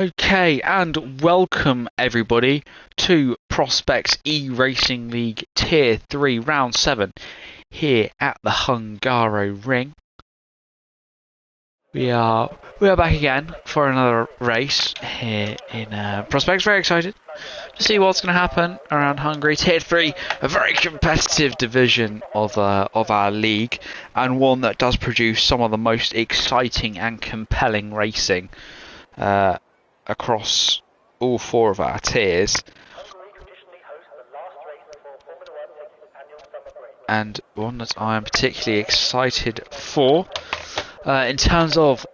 Okay, and welcome everybody to Prospects E-Racing League Tier 3 Round 7 here at the Hungary Ring. We are back again for another race here in Prospects. Very excited to see what's going to happen around Hungary. Tier 3, a very competitive division of our league, and one that does produce some of the most exciting and compelling racing across all four of our tiers, and one that I am particularly excited for. In terms of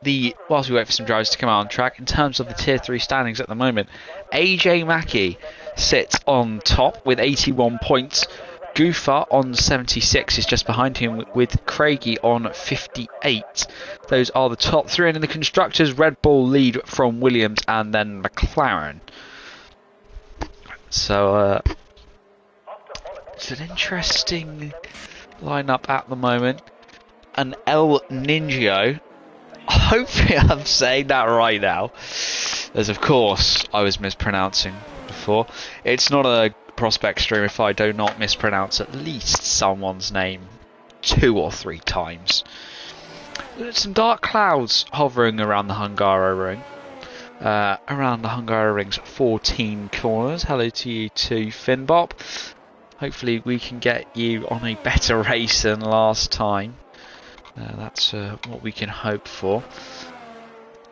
whilst we wait for some drivers to come out on track, in terms of the Tier 3 standings at the moment, AJ Mackey sits on top with 81 points. Goofer on 76 is just behind him with Craigie on 58. Those are the top three. And in the Constructors, Red Bull lead from Williams and then McLaren. So it's an interesting lineup at the moment. And El Ninja, hopefully I'm saying that right now, as of course I was mispronouncing before. It's not a prospect stream if I do not mispronounce at least someone's name 2 or 3 times. There's some dark clouds hovering around the Hungary Ring. Around the Hungary Ring's 14 corners. Hello to you too, Finbop. Hopefully we can get you on a better race than last time. That's what we can hope for.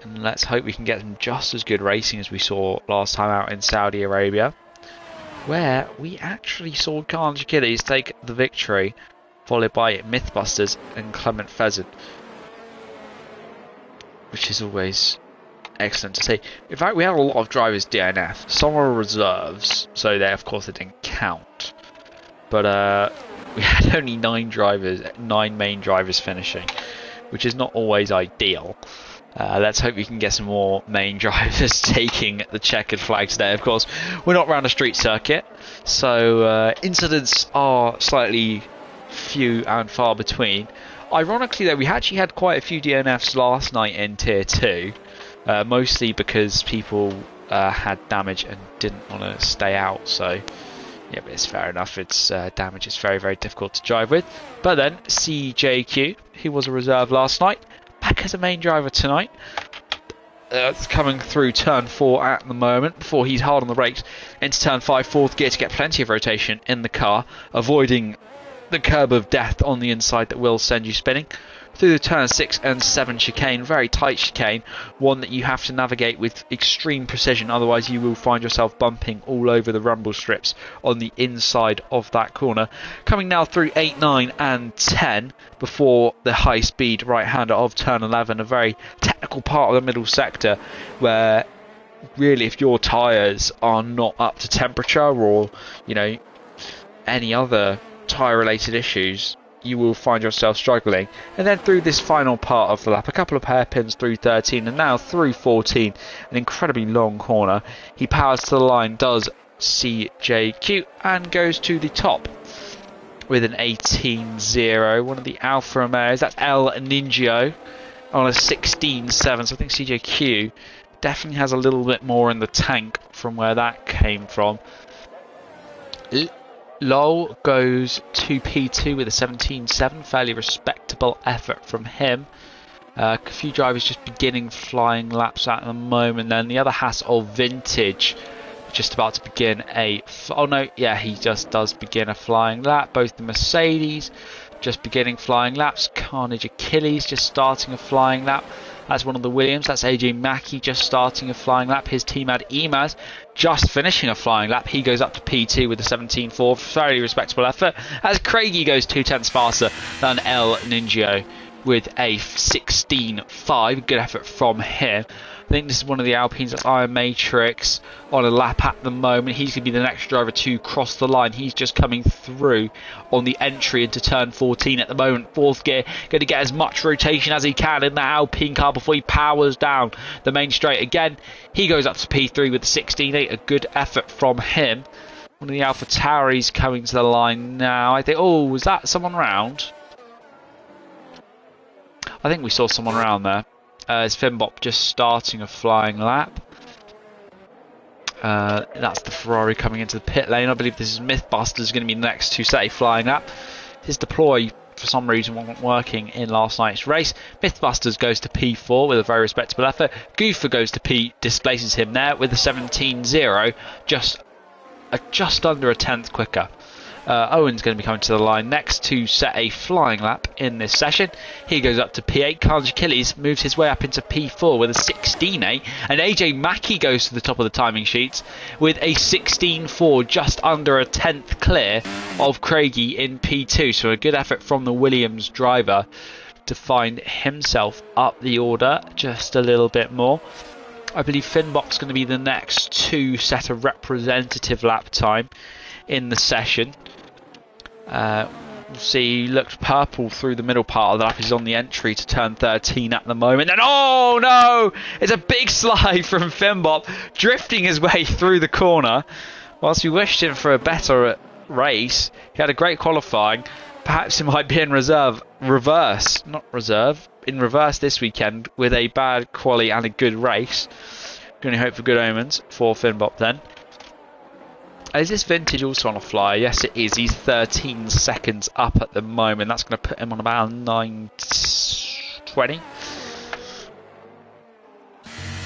And let's hope we can get some just as good racing as we saw last time out in Saudi Arabia, where we actually saw Carnage Achilles take the victory, followed by Mythbusters and Clement Pheasant, which is always excellent to see. In fact, we had a lot of drivers DNF. Some were reserves, so they, of course, they didn't count. But we had only 9 main drivers finishing, which is not always ideal. Let's hope we can get some more main drivers taking the checkered flag today. Of course, we're not around a street circuit, so incidents are slightly few and far between. Ironically, though, we actually had quite a few DNFs last night in Tier 2, mostly because people had damage and didn't want to stay out, so yeah, but it's fair enough. It's damage is very, very difficult to drive with. But then CJQ, who was a reserve last night, back as a main driver tonight. It's coming through turn 4 at the moment before he's hard on the brakes into turn 5, 4th gear to get plenty of rotation in the car, avoiding the curb of death on the inside that will send you spinning. Through the turn 6 and 7 chicane, very tight chicane, one that you have to navigate with extreme precision, otherwise you will find yourself bumping all over the rumble strips on the inside of that corner. Coming now through 8, 9 and 10 before the high speed right hander of turn 11, a very technical part of the middle sector where really if your tyres are not up to temperature or any other tyre related issues, you will find yourself struggling. And then through this final part of the lap, a couple of hairpins through 13 and now through 14, an incredibly long corner. He powers to the line, does CJQ, and goes to the top with an 18.0. One of the Alfa Romeos, that's El Ninja, on a 16.7. So I think CJQ definitely has a little bit more in the tank from where that came from. Lowell goes to P2 with a 17.7, fairly respectable effort from him. A few drivers just beginning flying laps at the moment. Then the other Hassel Vintage just about to begin he just does begin a flying lap. Both the Mercedes just beginning flying laps. Carnage Achilles just starting a flying lap. That's one of the Williams. That's AJ Mackey just starting a flying lap. His teammate Emaz just finishing a flying lap. He goes up to P2 with a 17.4. Very respectable effort. As Craigie goes 2/10 faster than El Ninja with a 16.5. Good effort from him. I think this is one of the Alpines. That's Iron Matrix on a lap at the moment. He's going to be the next driver to cross the line. He's just coming through on the entry into turn 14 at the moment. 4th gear, going to get as much rotation as he can in that Alpine car before he powers down the main straight. Again, he goes up to P3 with the 16.8. A good effort from him. One of the Alpha Tauris coming to the line now. I think, was that someone round? I think we saw someone around there. As Finbop just starting a flying lap. That's the Ferrari coming into the pit lane. I believe this is Mythbusters going to be the next to set a flying lap. His deploy, for some reason, wasn't working in last night's race. Mythbusters goes to P4 with a very respectable effort. Goofer goes to P, displaces him there with a 17.0, just under a tenth quicker. Owen's going to be coming to the line next to set a flying lap in this session. He goes up to P8. Carnage Achilles moves his way up into P4 with a 16.8. And AJ Mackey goes to the top of the timing sheets with a 16.4, just under a tenth clear of Craigie in P2. So a good effort from the Williams driver to find himself up the order just a little bit more. I believe Finbot's going to be the next to set a representative lap time in the session. We'll see, he looked purple through the middle part of the lap. He's on the entry to turn 13 at the moment. And oh no! It's a big slide from Finbot, drifting his way through the corner. Whilst we wished him for a better race, he had a great qualifying. Perhaps he might be in reverse this weekend with a bad quali and a good race. Going to hope for good omens for Finbot then. Is this Vintage also on a flyer? Yes, it is. He's 13 seconds up at the moment. That's going to put him on about 9:20.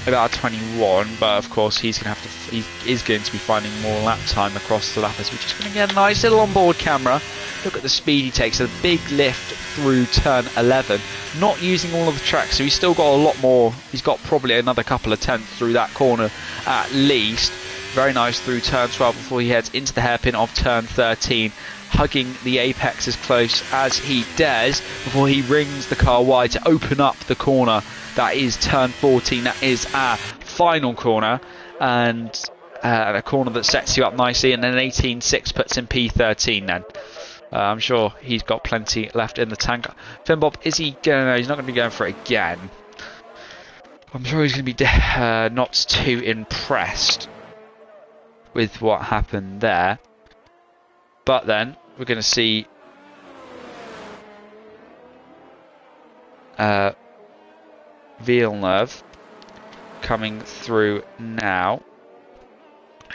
About 21, but of course he is going to be finding more lap time across the lap as we're just going to get a nice little onboard camera. Look at the speed he takes. A big lift through turn 11. Not using all of the track, so he's still got a lot more. He's got probably another couple of tenths through that corner at least. Very nice through turn 12 before he heads into the hairpin of turn 13, hugging the apex as close as he dares before he rings the car wide to open up the corner. That is turn 14. That is our final corner, and a corner that sets you up nicely, and then an 18.6 puts in P13 then. I'm sure he's got plenty left in the tank. Finbob, is he going? No, he's not going to be going for it again. I'm sure he's going to be not too impressed with what happened there. But then we're going to see Villeneuve coming through now.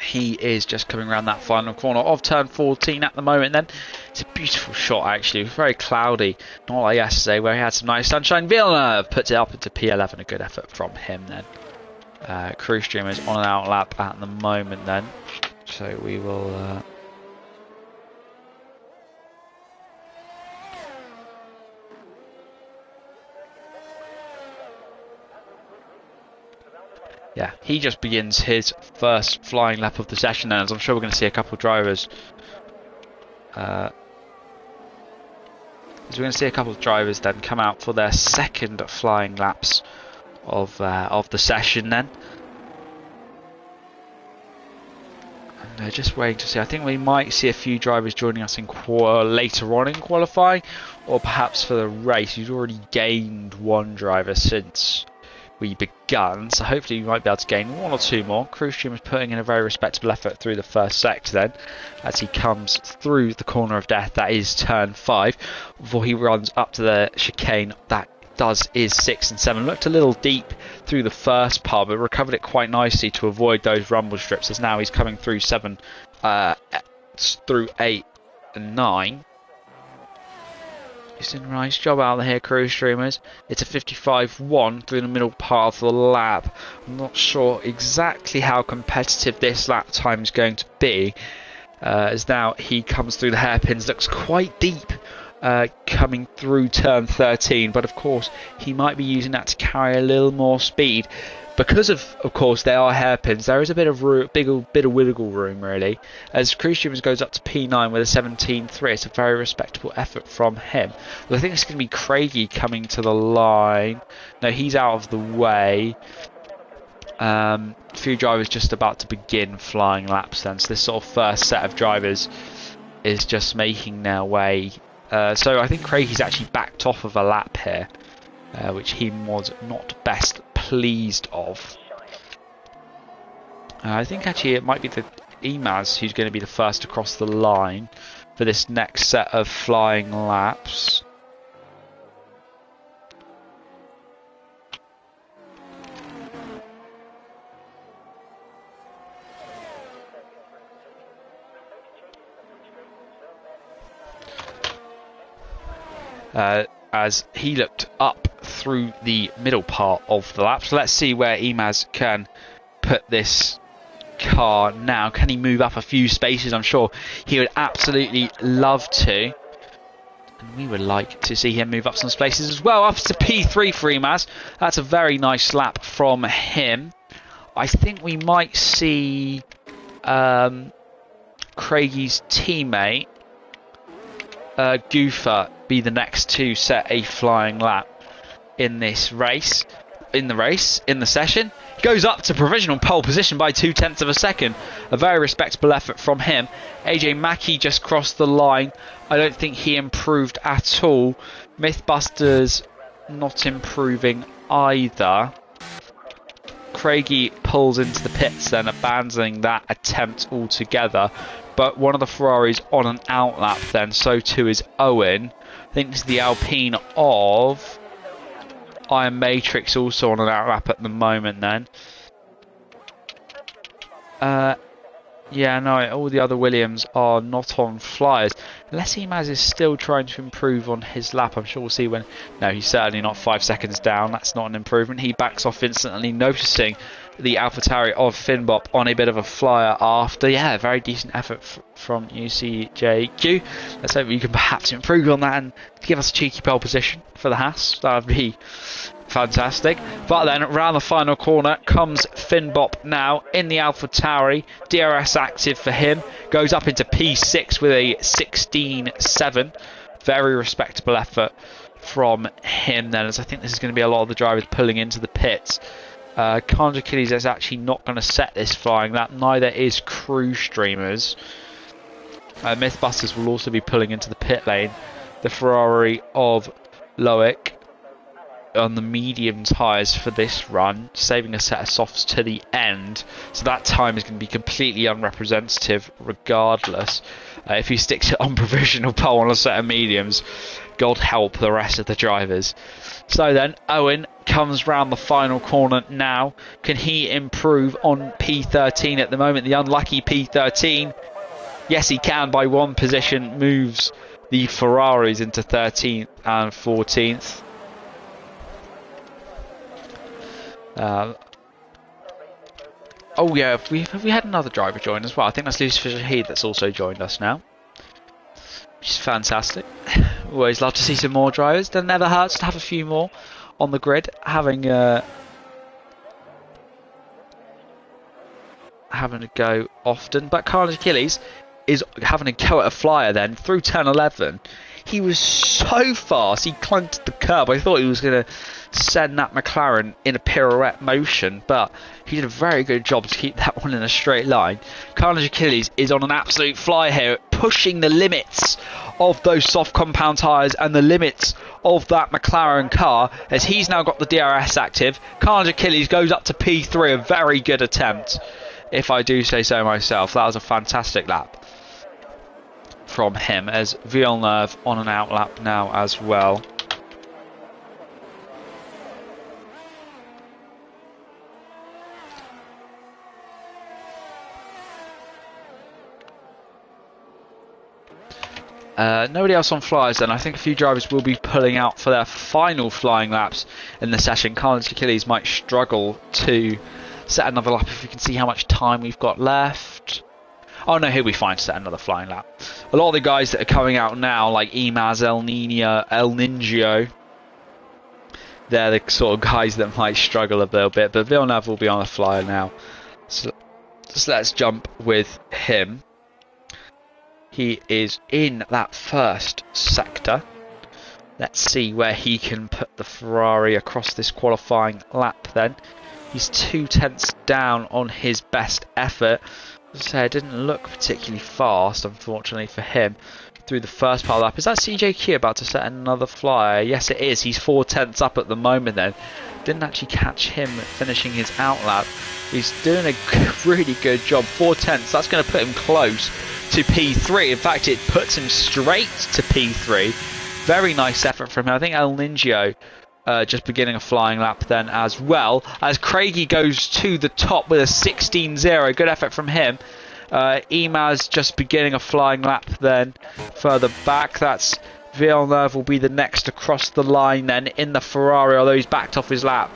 He is just coming around that final corner of turn 14 at the moment then. It's a beautiful shot actually. It was very cloudy, not like yesterday where he had some nice sunshine. Villeneuve puts it up into P11. A good effort from him then. Crew Stream is on an out lap at the moment then. So we will... Yeah, he just begins his first flying lap of the session then, as I'm sure we're going to see a couple of drivers. As we're going to see a couple of drivers then come out for their second flying laps of the session then. And just waiting to see. I think we might see a few drivers joining us in later on in qualifying, or perhaps for the race. He's already gained one driver since we begun, so hopefully we might be able to gain one or two more. Crewstream is putting in a very respectable effort through the first sector then, as he comes through the corner of death, that is turn 5, before he runs up to the chicane that is 6 and 7. Looked a little deep through the first part, but recovered it quite nicely to avoid those rumble strips, as now he's coming through 7 through 8 and 9. He's doing a nice job out there here, crew streamers. It's a 55.1 through the middle part of the lap. I'm not sure exactly how competitive this lap time is going to be, as now he comes through the hairpins. Looks quite deep coming through turn 13, but of course he might be using that to carry a little more speed. Because of course, they are hairpins, there is a bit of wiggle room, really. As Cruise Streamers goes up to P9 with a 17.3, it's a very respectable effort from him. But I think it's going to be Craigie coming to the line. No, he's out of the way. A few drivers just about to begin flying laps then. So this sort of first set of drivers is just making their way. So I think Craigie's actually backed off of a lap here, which he was not best pleased of. I think actually it might be the Emaz who's going to be the first across the line for this next set of flying laps. as he looked up through the middle part of the lap. So let's see where Imaz can put this car now. Can he move up a few spaces? I'm sure he would absolutely love to. And we would like to see him move up some spaces as well. Up to P3 for Imaz. That's a very nice lap from him. I think we might see Craigie's teammate Goofer be the next to set a flying lap in this race, in the session. He goes up to provisional pole position by 0.2 of a second. A very respectable effort from him. AJ Mackey just crossed the line. I don't think he improved at all. Mythbusters not improving either. Craigie pulls into the pits then, abandoning that attempt altogether. But one of the Ferraris on an outlap then, so too is Owen. I think this is the Alpine of Iron Matrix, also on an outlap at the moment then. Yeah, no, all the other Williams are not on flyers. Unless Imaz is still trying to improve on his lap. I'm sure we'll see when... No, he's certainly not 5 seconds down. That's not an improvement. He backs off instantly, noticing the AlphaTauri of Finbop on a bit of a flyer after. Yeah, very decent effort from UCJQ. Let's hope you can perhaps improve on that and give us a cheeky pole position for the Haas. That would be fantastic. But then around the final corner comes Finbop now in the AlphaTauri. DRS active for him. Goes up into P6 with a 16.7. Very respectable effort from him then, as I think this is going to be a lot of the drivers pulling into the pits. Carnage Achilles is actually not going to set this flying lap. Neither is Crew Streamers. Mythbusters will also be pulling into the pit lane. The Ferrari of Loic on the medium tyres for this run, saving a set of softs to the end, so that time is going to be completely unrepresentative regardless. If he sticks it on provisional pole on a set of mediums, God help the rest of the drivers. So then Owen comes round the final corner now. Can he improve on P13 at the moment? The unlucky P13. Yes, he can. By one position moves the Ferraris into 13th and 14th. Oh yeah, we had another driver join as well. I think that's Lucifer Shahid that's also joined us now, which is fantastic. Always love to see some more drivers. It never hurts to have a few more on the grid. Having a go often. But Carnage Achilles is having a go at a flyer then through turn 11. He was so fast, he clunked the curb. I thought he was going to send that McLaren in a pirouette motion, but he did a very good job to keep that one in a straight line. Carnage Achilles is on an absolute fly here, pushing the limits of those soft compound tyres and the limits of that McLaren car, as he's now got the DRS active. Carnage Achilles goes up to P3, a very good attempt, if I do say so myself. That was a fantastic lap from him, as Villeneuve on an outlap now as well. Nobody else on flyers then. I think a few drivers will be pulling out for their final flying laps in the session. Carnage Achilles might struggle to set another lap if we can see how much time we've got left. Oh no, he'll be fine to set another flying lap. A lot of the guys that are coming out now, like Imaz, El Ningio, they're the sort of guys that might struggle a little bit, but Villeneuve will be on a flyer now. So let's jump with him. He is in that first sector. Let's see where he can put the Ferrari across this qualifying lap then. He's 0.2 down on his best effort. As I say, it didn't look particularly fast, unfortunately for him, through the first part of the lap. Is that CJQ about to set another flyer? Yes, it is. He's 0.4 up at the moment then. Didn't actually catch him finishing his outlap. He's doing a really good job. 0.4. That's going to put him close to P3. In fact, it puts him straight to P3. Very nice effort from him. I think El Ningio just beginning a flying lap then as well, as Craigie goes to the top with a 16.0. Good effort from him. Imaz just beginning a flying lap then further back. That's Villeneuve will be the next across the line then in the Ferrari, although he's backed off his lap.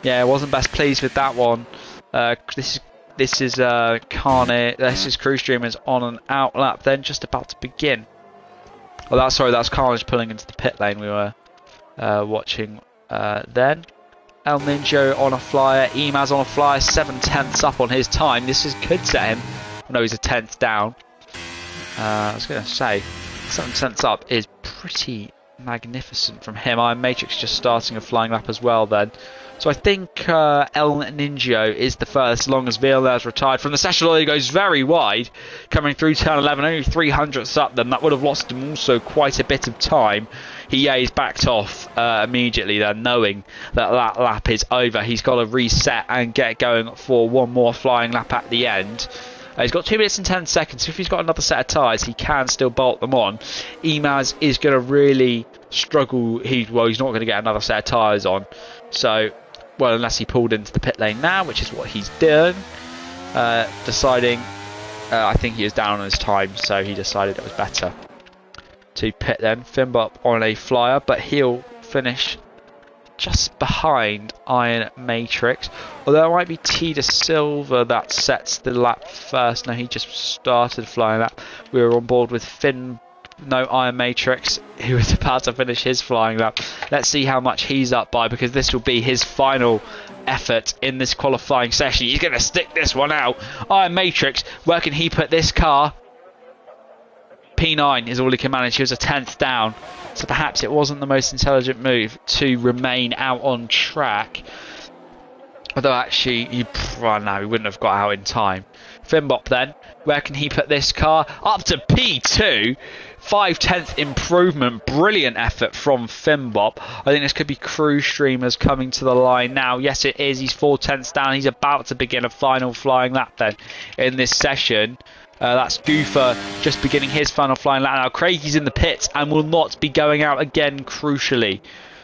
Yeah, wasn't best pleased with that one. This is Carney. This is Crew Streamers on an out lap then, just about to begin. Oh, that's Carnage pulling into the pit lane we were watching then. El Ninjo on a flyer, Emaz on a flyer, 7/10 up on his time. This could set him. No, he's a 10th down. I was going to say, 7/10 up is pretty magnificent from him. Iron Matrix just starting a flying lap as well then. So I think El Ninjo is the first, as long as Villeneuve's retired from the session. He goes very wide, coming through turn 11, only 300ths up then. That would have lost him also quite a bit of time. He's backed off immediately then, knowing that that lap is over. He's got to reset and get going for one more flying lap at the end. He's got 2 minutes and 10 seconds. So if he's got another set of tyres, he can still bolt them on. Emaz is going to really struggle. He's not going to get another set of tyres on. So, well, unless he pulled into the pit lane now, which is what he's done. Deciding, I think he was down on his time, so he decided it was better to pit then. Finbop on a flyer, but he'll finish just behind Iron Matrix. Although it might be T de Silva that sets the lap first. No, he just started flying lap. We were on board with Iron Matrix, who is about to finish his flying lap. Let's see how much he's up by, because this will be his final effort in this qualifying session. He's going to stick this one out. Iron Matrix, where can he put this car? P9 is all he can manage. He was a 10th down, so perhaps it wasn't the most intelligent move to remain out on track. Although actually, he wouldn't have got out in time. Finbop then, where can he put this car? Up to P2, 5/10th improvement. Brilliant effort from Finbop. I think this could be Crew Streamers coming to the line now. Yes, it is. He's 4/10ths down. He's about to begin a final flying lap then in this session. That's Goofer just beginning his final flying lap now. Craiggie's in the pits and will not be going out again, crucially,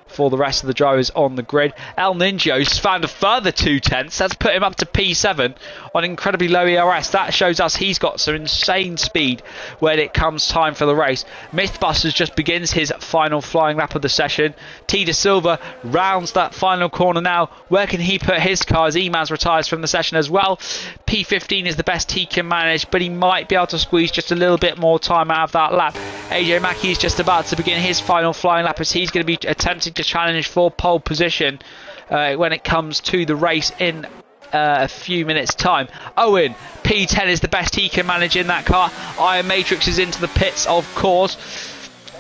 for the rest of the drivers on the grid. El Ninjo's found a further 2/10ths. That's put him up to P7 on incredibly low ERS. That shows us he's got some insane speed when it comes time for the race. Mythbusters just begins his final flying lap of the session. T de Silva rounds that final corner now. Where can he put his car as Emaz retires from the session as well? P15 is the best he can manage, but he might be able to squeeze just a little bit more time out of that lap. AJ Mackey is just about to begin his final flying lap, as he's going to be attempting to challenge for pole position when it comes to the race in a few minutes time. Owen, P10 is the best he can manage in that car. Iron Matrix is into the pits, of course.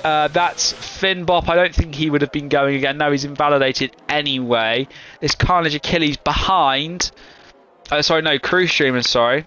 That's Finbop. I don't think he would have been going again. No, he's invalidated anyway. This Carnage Achilles behind. Crew Streamers, sorry.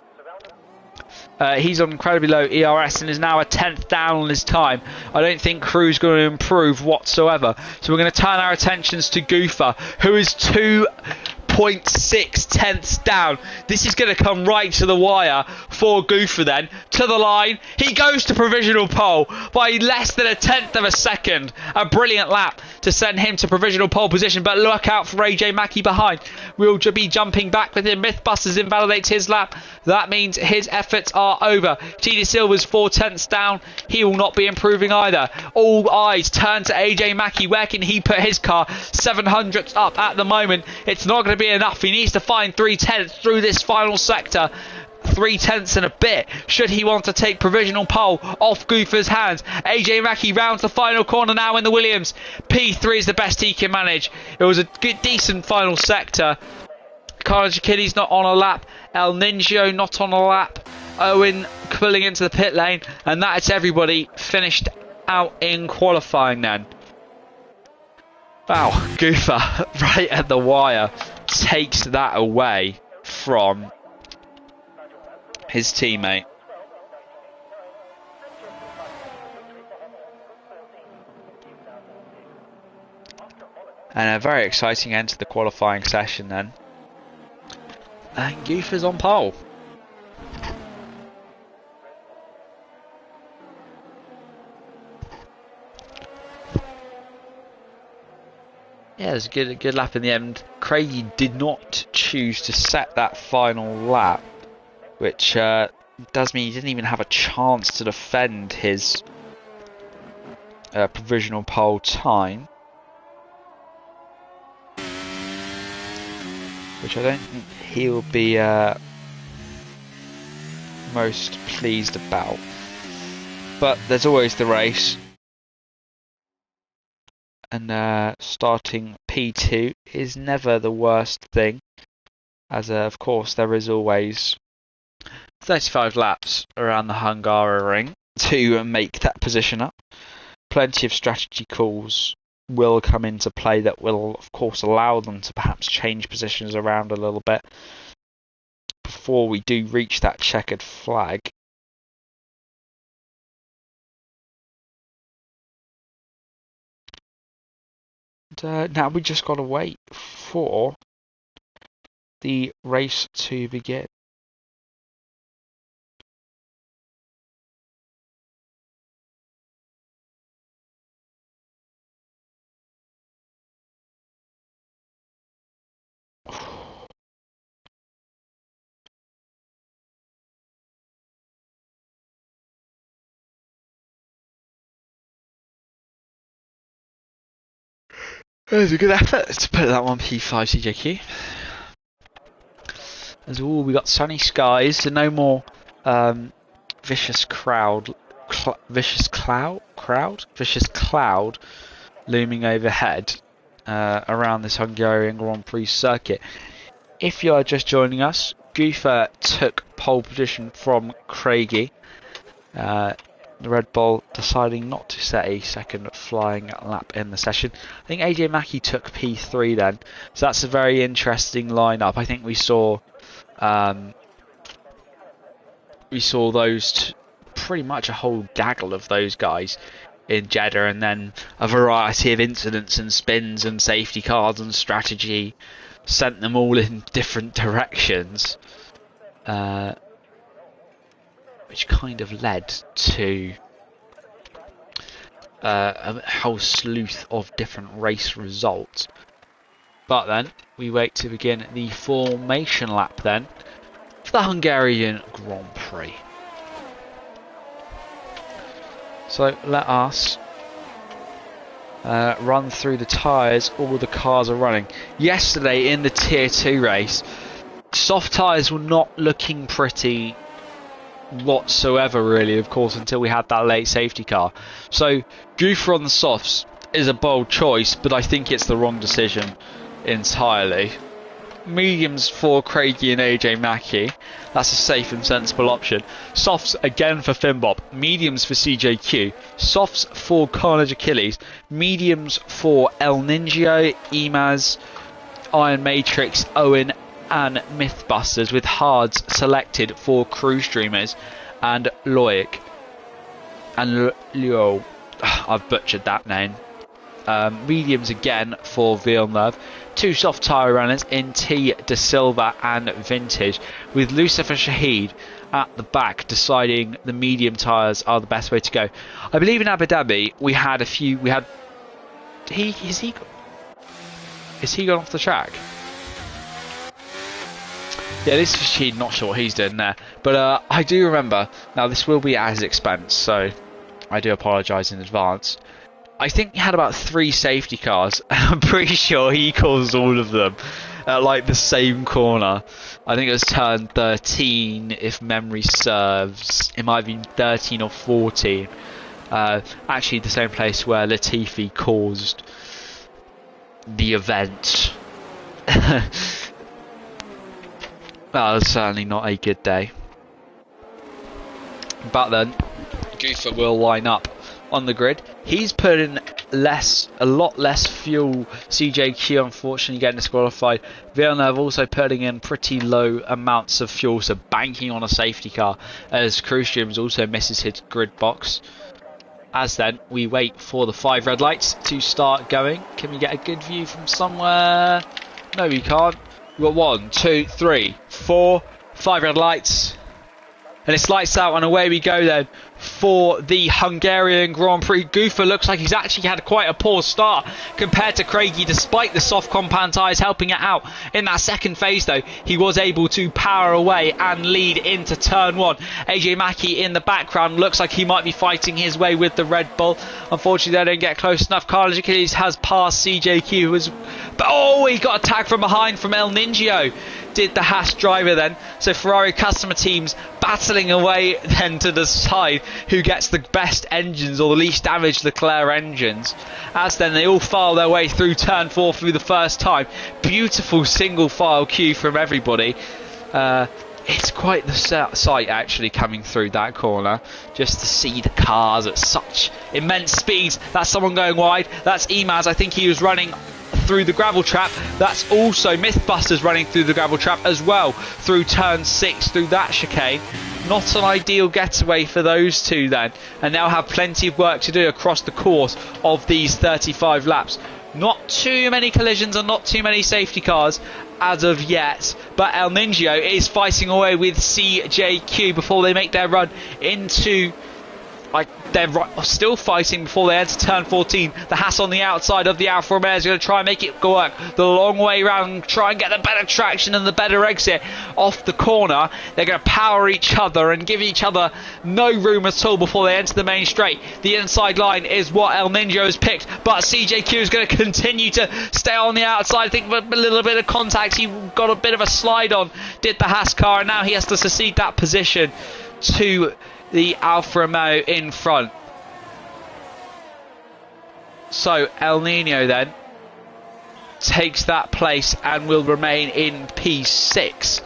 He's on incredibly low ERS and is now a 10th down on his time. I don't think Crew's going to improve whatsoever. So we're going to turn our attentions to Goofer, who is 2.6 down. This is going to come right to the wire for Goofer then. To the line. He goes to provisional pole by less than 1/10 of a second. A brilliant lap to send him to provisional pole position, but look out for AJ Mackey behind. We'll be jumping back with him. Mythbusters invalidates his lap. That means his efforts are over. T de Silva's 4/10ths down. He will not be improving either. All eyes turn to AJ Mackey. Where can he put his car? 700ths up at the moment. It's not going to be enough. He needs to find 3/10ths through this final sector. 3/10ths and a bit should he want to take provisional pole off Goofer's hands. AJ Mackey rounds the final corner now in the Williams. P3 is the best he can manage. It was a good, decent final sector. Carnage Achilles not on a lap. El Ninjo not on a lap. Owen pulling into the pit lane, and that's everybody finished out in qualifying then. Wow, Goofer right at the wire takes that away from his teammate. And a very exciting end to the qualifying session then. And Goofer's on pole. Yeah, it was a good lap in the end. Craigie did not choose to set that final lap, which does mean he didn't even have a chance to defend his provisional pole time, which I don't think he'll be most pleased about. But there's always the race, and starting P2 is never the worst thing, as of course there is always 35 laps around the Hungary Ring to make that position up. Plenty of strategy calls will come into play that will of course allow them to perhaps change positions around a little bit before we do reach that checkered flag. And now we just got to wait for the race to begin. It was a good effort to put that one P5 CJQ. As we got sunny skies, so no more vicious cloud looming overhead around this Hungarian Grand Prix circuit. If you are just joining us, Goofer took pole position from Craigie. The Red Bull deciding not to set a second flying lap in the session. I think AJ Mackey took P3 then, so that's a very interesting lineup. I think we saw those pretty much a whole gaggle of those guys in Jeddah, and then a variety of incidents and spins and safety cars and strategy sent them all in different directions. Which kind of led to a whole sleuth of different race results. But then we wait to begin the formation lap then for the Hungarian Grand Prix. So let us run through the tyres all the cars are running. Yesterday in the Tier 2 race, soft tyres were not looking pretty whatsoever really, of course, until we had that late safety car. So Goofer on the softs is a bold choice, but I think it's the wrong decision entirely. Mediums for Craigie and AJ Mackey, that's a safe and sensible option. Softs again for Finbop, mediums for CJQ, softs for Carnage Achilles, mediums for El Ningio, Emaz, Iron Matrix, Owen and Mythbusters, with hards selected for Cruise Dreamers and Loic and Leo. I've butchered that name. Mediums again for Villeneuve. Two soft tyre runners in T De Silva and Vintage, with Lucifer Shahid at the back deciding the medium tyres are the best way to go. I believe in Abu Dhabi we had a few. Is he gone off the track? Yeah, this is Shahid, not sure what he's doing there. But I do remember, now this will be at his expense, so I do apologise in advance. I think he had about 3 safety cars, and I'm pretty sure he caused all of them at like the same corner. I think it was turn 13, if memory serves. It might have been 13 or 14. Actually, the same place where Latifi caused the event. That was certainly not a good day. But then, Goofer will line up on the grid. He's put in a lot less fuel. CJQ unfortunately getting disqualified. Villeneuve also putting in pretty low amounts of fuel, so banking on a safety car, as Cruise Dreams also misses his grid box. As then we wait for the 5 red lights to start going. Can we get a good view from somewhere? No, we can't. We've got 1, 2, 3, 4, 5 red lights. And it's lights out and away we go then for the Hungarian Grand Prix. Goofer looks like he's actually had quite a poor start compared to Craigie, despite the soft compound tyres helping it out. In that second phase, though, he was able to power away and lead into turn 1. AJ Mackey in the background looks like he might be fighting his way with the Red Bull. Unfortunately, they don't get close enough. Carlos Achilles has passed CJQ, who was... Oh, he got attacked from behind from El Ningio. Did the Haas driver then. So Ferrari customer teams battling away then to decide who gets the best engines or the least damaged Leclerc engines. As then they all file their way through turn 4 through the first time. Beautiful single file queue from everybody. It's quite the sight actually coming through that corner, just to see the cars at such immense speeds. That's someone going wide. That's Emaz. I think he was running through the gravel trap. That's also Mythbusters running through the gravel trap as well through turn 6 through that chicane. Not an ideal getaway for those two then, and they'll have plenty of work to do across the course of these 35 laps. Not too many collisions and not too many safety cars as of yet, but El Ningio is fighting away with CJQ before they make their run into... they're still fighting before they enter turn 14. The Haas on the outside of the Alfa Romeo is going to try and make it work the long way round, try and get the better traction and the better exit off the corner. They're going to power each other and give each other no room at all before they enter the main straight. The inside line is what El Ningio has picked, but CJQ is going to continue to stay on the outside. I think with a little bit of contact, he got a bit of a slide on, did the Haas car, and now he has to secede that position to the Alfa Romeo in front. So El Nino then takes that place and will remain in P6.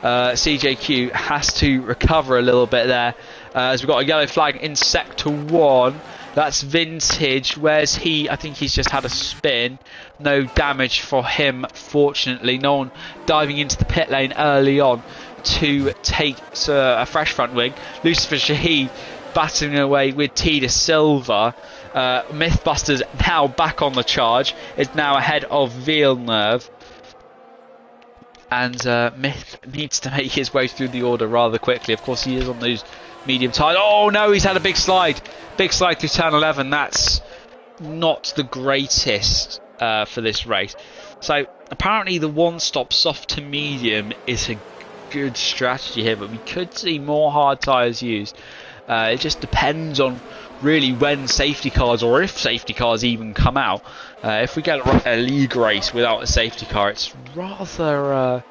CJQ has to recover a little bit there, as we've got a yellow flag in sector 1. That's Vintage. Where's he? I think he's just had a spin. No damage for him, fortunately. No one diving into the pit lane early on to take a fresh front wing. Lucifer Shahid battling away with T de Silva. Mythbusters now back on the charge, is now ahead of Villeneuve, and Myth needs to make his way through the order rather quickly. Of course he is on those medium tyres. Oh no, he's had a big slide through turn 11. That's not the greatest for this race. So apparently the one-stop soft to medium is a good strategy here, but we could see more hard tyres used. It just depends on really when safety cars, or if safety cars even come out. If we get a league race without a safety car, it's rather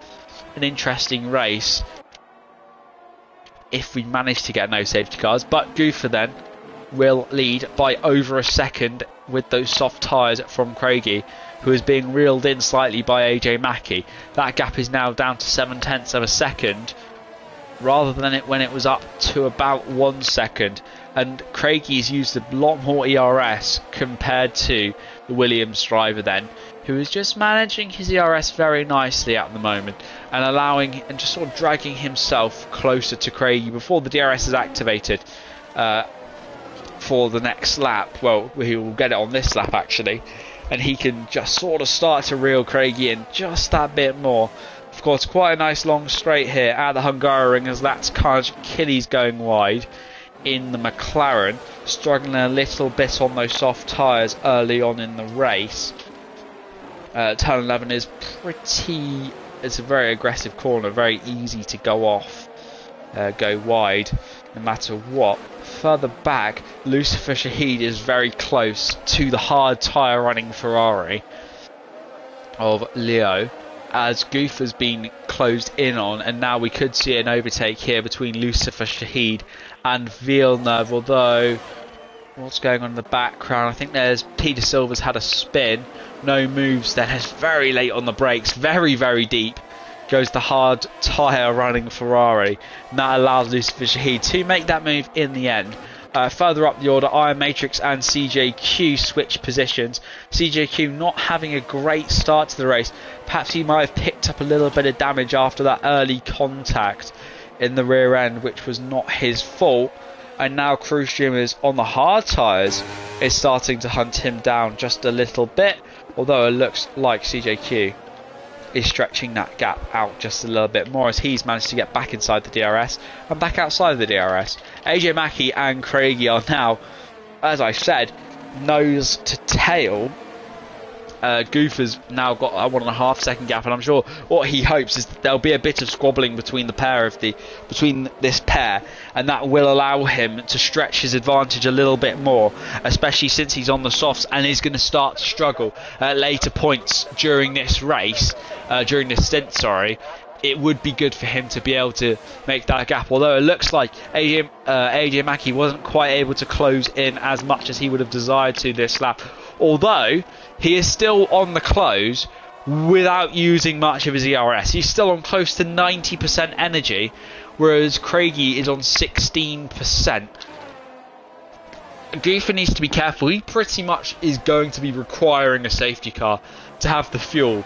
an interesting race if we manage to get no safety cars. But Goofer then will lead by over a second with those soft tyres from Craigie, who is being reeled in slightly by AJ Mackey. That gap is now down to 0.7 of a second, rather than when it was up to about 1 second. And Craigie's used a lot more ERS compared to the Williams driver then, who is just managing his ERS very nicely at the moment, and allowing and just sort of dragging himself closer to Craigie before the DRS is activated for the next lap. Well, he will get it on this lap actually, and he can just sort of start to reel Craigie in just that bit more. Of course, quite a nice long straight here at the Hungary Ring, as that's Carlos Achilles going wide in the McLaren, struggling a little bit on those soft tyres early on in the race. Turn 11 is it's a very aggressive corner, very easy to go off, go wide no matter what. Further back, Lucifer Shahid is very close to the hard tyre running Ferrari of Leo, as Goof has been closed in on, and now we could see an overtake here between Lucifer Shahid and Villeneuve. Although, what's going on in the background? I think there's Peter Silva's had a spin, no moves then, is very late on the brakes, very deep goes the hard tyre running Ferrari, and that allows Lucifer Shahid to make that move in the end. Further up the order, Iron Matrix and CJQ switch positions. CJQ not having a great start to the race. Perhaps he might have picked up a little bit of damage after that early contact in the rear end, which was not his fault. And now Cruise Streamers on the hard tyres is starting to hunt him down just a little bit, although it looks like CJQ is stretching that gap out just a little bit more as he's managed to get back inside the DRS and back outside of the DRS. AJ Mackey and Craigie are now, as I said, nose to tail. Goofer's now got a 1.5 second gap, and I'm sure what he hopes is that there'll be a bit of squabbling between this pair, and that will allow him to stretch his advantage a little bit more, especially since he's on the softs and is going to start to struggle at later points during this race, during this stint. Sorry. It would be good for him to be able to make that gap, although it looks like AJ Mackey wasn't quite able to close in as much as he would have desired to this lap, although he is still on the close without using much of his ERS. He's still on close to 90% energy, whereas Craigie is on 16%. Goofer needs to be careful. He pretty much is going to be requiring a safety car to have the fuel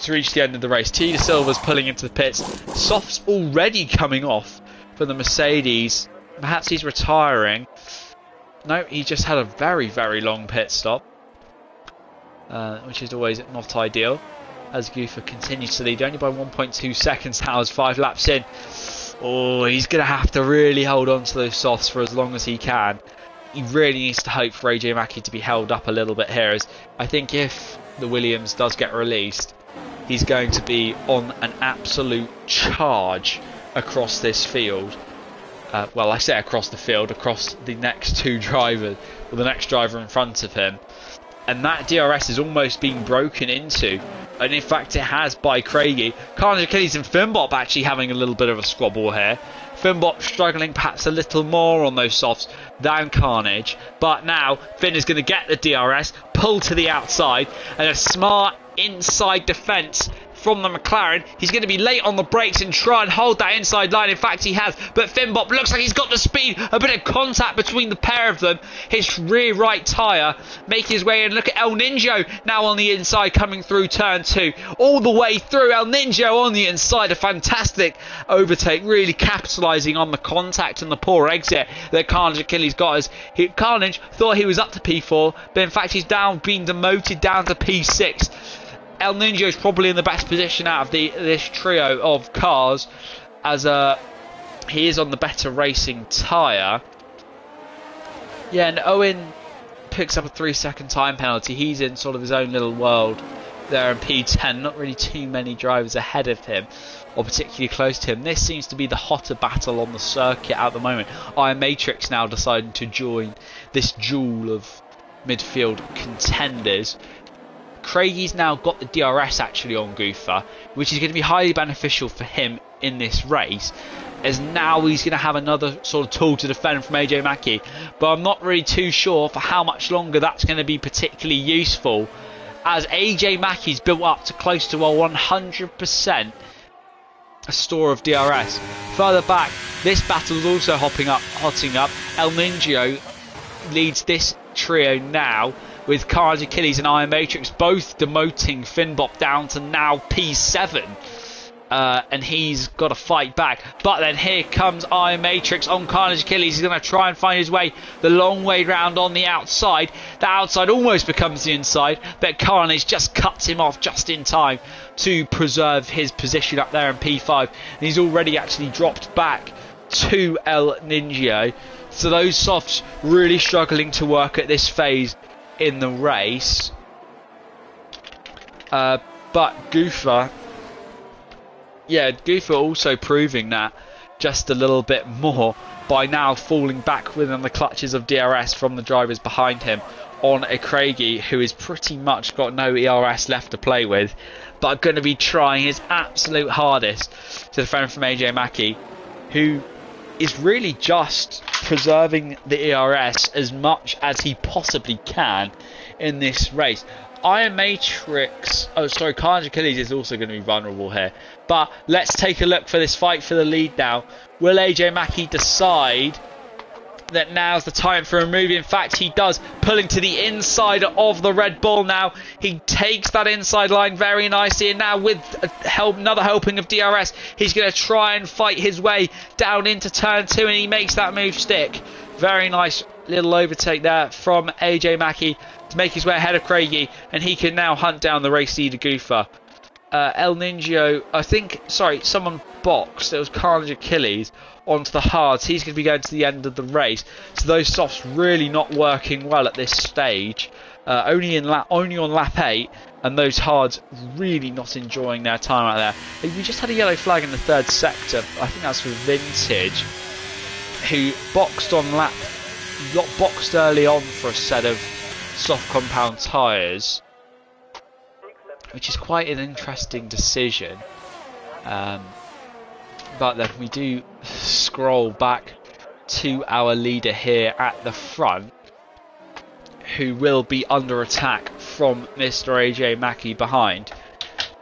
to reach the end of the race. T De Silva's pulling into the pits. Softs already coming off for the Mercedes. Perhaps he's retiring. No, he just had a very, very long pit stop, which is always not ideal, as Goofer continues to lead only by 1.2 seconds now as 5 laps in. Oh, he's going to have to really hold on to those softs for as long as he can. He really needs to hope for AJ Mackey to be held up a little bit here, as I think if the Williams does get released, he's going to be on an absolute charge across this field. Well, I say across the field, across the next two drivers, or the next driver in front of him. And that DRS is almost being broken into. And in fact, it has by Craigie. Carnage Achilles and Finbop actually having a little bit of a squabble here. Finbop struggling perhaps a little more on those softs than Carnage. But now, Finn is going to get the DRS, pull to the outside, and a smart inside defence from the McLaren. He's going to be late on the brakes and try and hold that inside line. In fact, he has. But Finbop looks like he's got the speed. A bit of contact between the pair of them. His rear right tyre making his way in. Look at El Ninjo now on the inside coming through turn 2. All the way through. El Ninjo on the inside. A fantastic overtake. Really capitalising on the contact and the poor exit that Carnage Achilles got. As Carnage thought he was up to P4. But in fact, he's being demoted down to P6. El Ninjo is probably in the best position out of this trio of cars, as he is on the better racing tyre. Yeah, and Owen picks up a 3-second time penalty. He's in sort of his own little world there in P10. Not really too many drivers ahead of him, or particularly close to him. This seems to be the hotter battle on the circuit at the moment. Iron Matrix now deciding to join this duel of midfield contenders. Craigie's now got the DRS actually on Goofer, which is going to be highly beneficial for him in this race, as now he's going to have another sort of tool to defend from AJ Mackey. But I'm not really too sure for how much longer that's going to be particularly useful, as AJ Mackey's built up to close to a 100% store of DRS. Further back, this battle is also hotting up. El Ninjo leads this trio now, with Carnage Achilles and Iron Matrix both demoting Finbop down to now P7. And he's got to fight back. But then here comes Iron Matrix on Carnage Achilles. He's going to try and find his way the long way round on the outside. The outside almost becomes the inside, but Carnage just cuts him off just in time to preserve his position up there in P5. And he's already actually dropped back to El Ninja. So those softs really struggling to work at this phase in the race. But Goofer also proving that just a little bit more by now falling back within the clutches of DRS from the drivers behind him on a Craigie who is pretty much got no ERS left to play with, but going to be trying his absolute hardest to defend from AJ Mackey, who is really just preserving the ERS as much as he possibly can in this race. Iron Matrix, Carnage Achilles is also going to be vulnerable here. But let's take a look for this fight for the lead now. Will AJ Mackey decide that now's the time for a move? In fact, he does, pulling to the inside of the Red Bull now. He takes that inside line very nicely, and now with another helping of DRS, he's going to try and fight his way down into turn 2, and he makes that move stick. Very nice little overtake there from AJ Mackey to make his way ahead of Craigie, and he can now hunt down the race leader Goofer. El Ninjo, I think, sorry, someone boxed, it was Carnage Achilles, onto the hards. He's going to be going to the end of the race. So those softs really not working well at this stage. Only on lap 8, and those hards really not enjoying their time out there. We just had a yellow flag in the third sector. I think that's for Vintage, who boxed early on for a set of soft compound tyres, which is quite an interesting decision. But then we do scroll back to our leader here at the front, who will be under attack from Mr. AJ Mackey behind.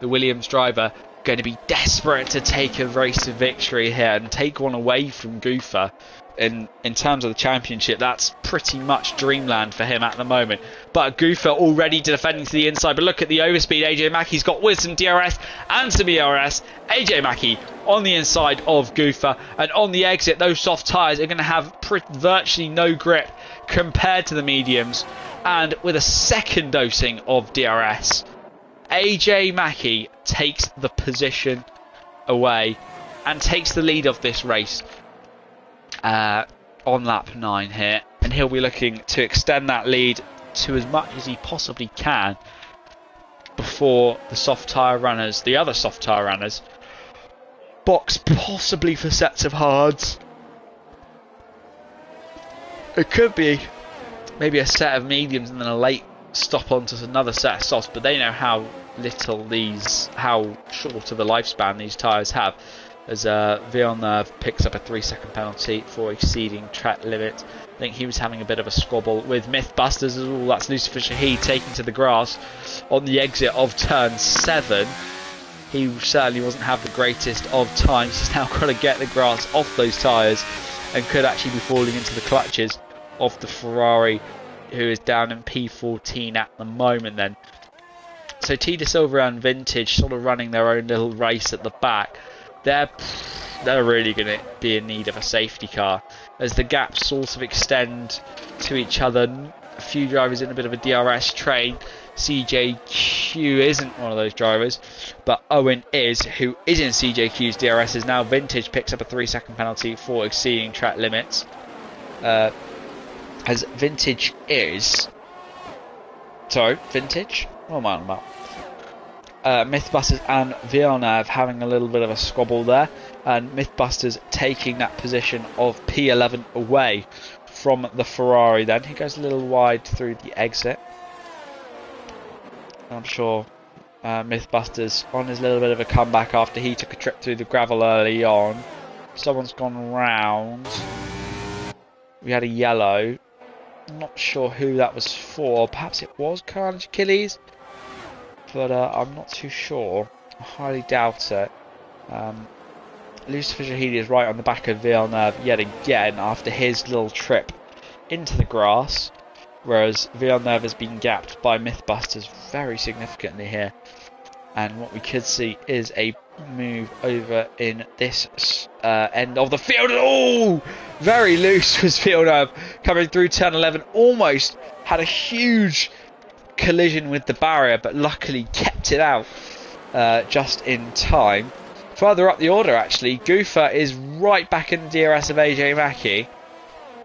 The Williams driver going to be desperate to take a race of victory here and take one away from Goofer. In terms of the championship, that's pretty much dreamland for him at the moment. But Goofer already defending to the inside. But look at the overspeed. AJ Mackey's got Wisdom DRS and some ERS. AJ Mackey on the inside of Goofer. And on the exit, those soft tyres are going to have virtually no grip compared to the mediums. And with a second dosing of DRS, AJ Mackey takes the position away and takes the lead of this race. On lap 9 here, and he'll be looking to extend that lead to as much as he possibly can before the soft tyre runners, the other soft tyre runners, box possibly for sets of hards. It could be maybe a set of mediums and then a late stop onto another set of softs, but they know how short of a lifespan these tyres have. As Villeneuve picks up a 3-second penalty for exceeding track limit. I think he was having a bit of a squabble with Mythbusters as well. That's Lucifer Shahid taking to the grass on the exit of turn 7. He certainly wasn't having the greatest of times. He's now got to get the grass off those tyres and could actually be falling into the clutches of the Ferrari, who is down in P14 at the moment then. So T De Silva and Vintage sort of running their own little race at the back. They're really going to be in need of a safety car as the gaps sort of extend to each other. A few drivers in a bit of a DRS train. CJQ isn't one of those drivers, but Owen is, who is in CJQ's DRS. Is now Vintage picks up a 3-second penalty for exceeding track limits. As Vintage is... Sorry, Vintage? What am I on about? Mythbusters and Villeneuve having a little bit of a squabble there, and Mythbusters taking that position of P11 away from the Ferrari then. He goes a little wide through the exit. I'm sure Mythbusters on his little bit of a comeback after he took a trip through the gravel early on. Someone's gone round. We had a yellow. I'm not sure who that was for. Perhaps it was Carnage Achilles, but I'm not too sure. I highly doubt it. Lucifer Shahidi is right on the back of Villeneuve yet again after his little trip into the grass, whereas Villeneuve has been gapped by Mythbusters very significantly here. And what we could see is a move over in this end of the field. Oh, very loose was Villeneuve coming through turn 11. Almost had a huge collision with the barrier, but luckily kept it out just in time. Further up the order, actually, Goofer is right back in the DRS of AJ Mackey,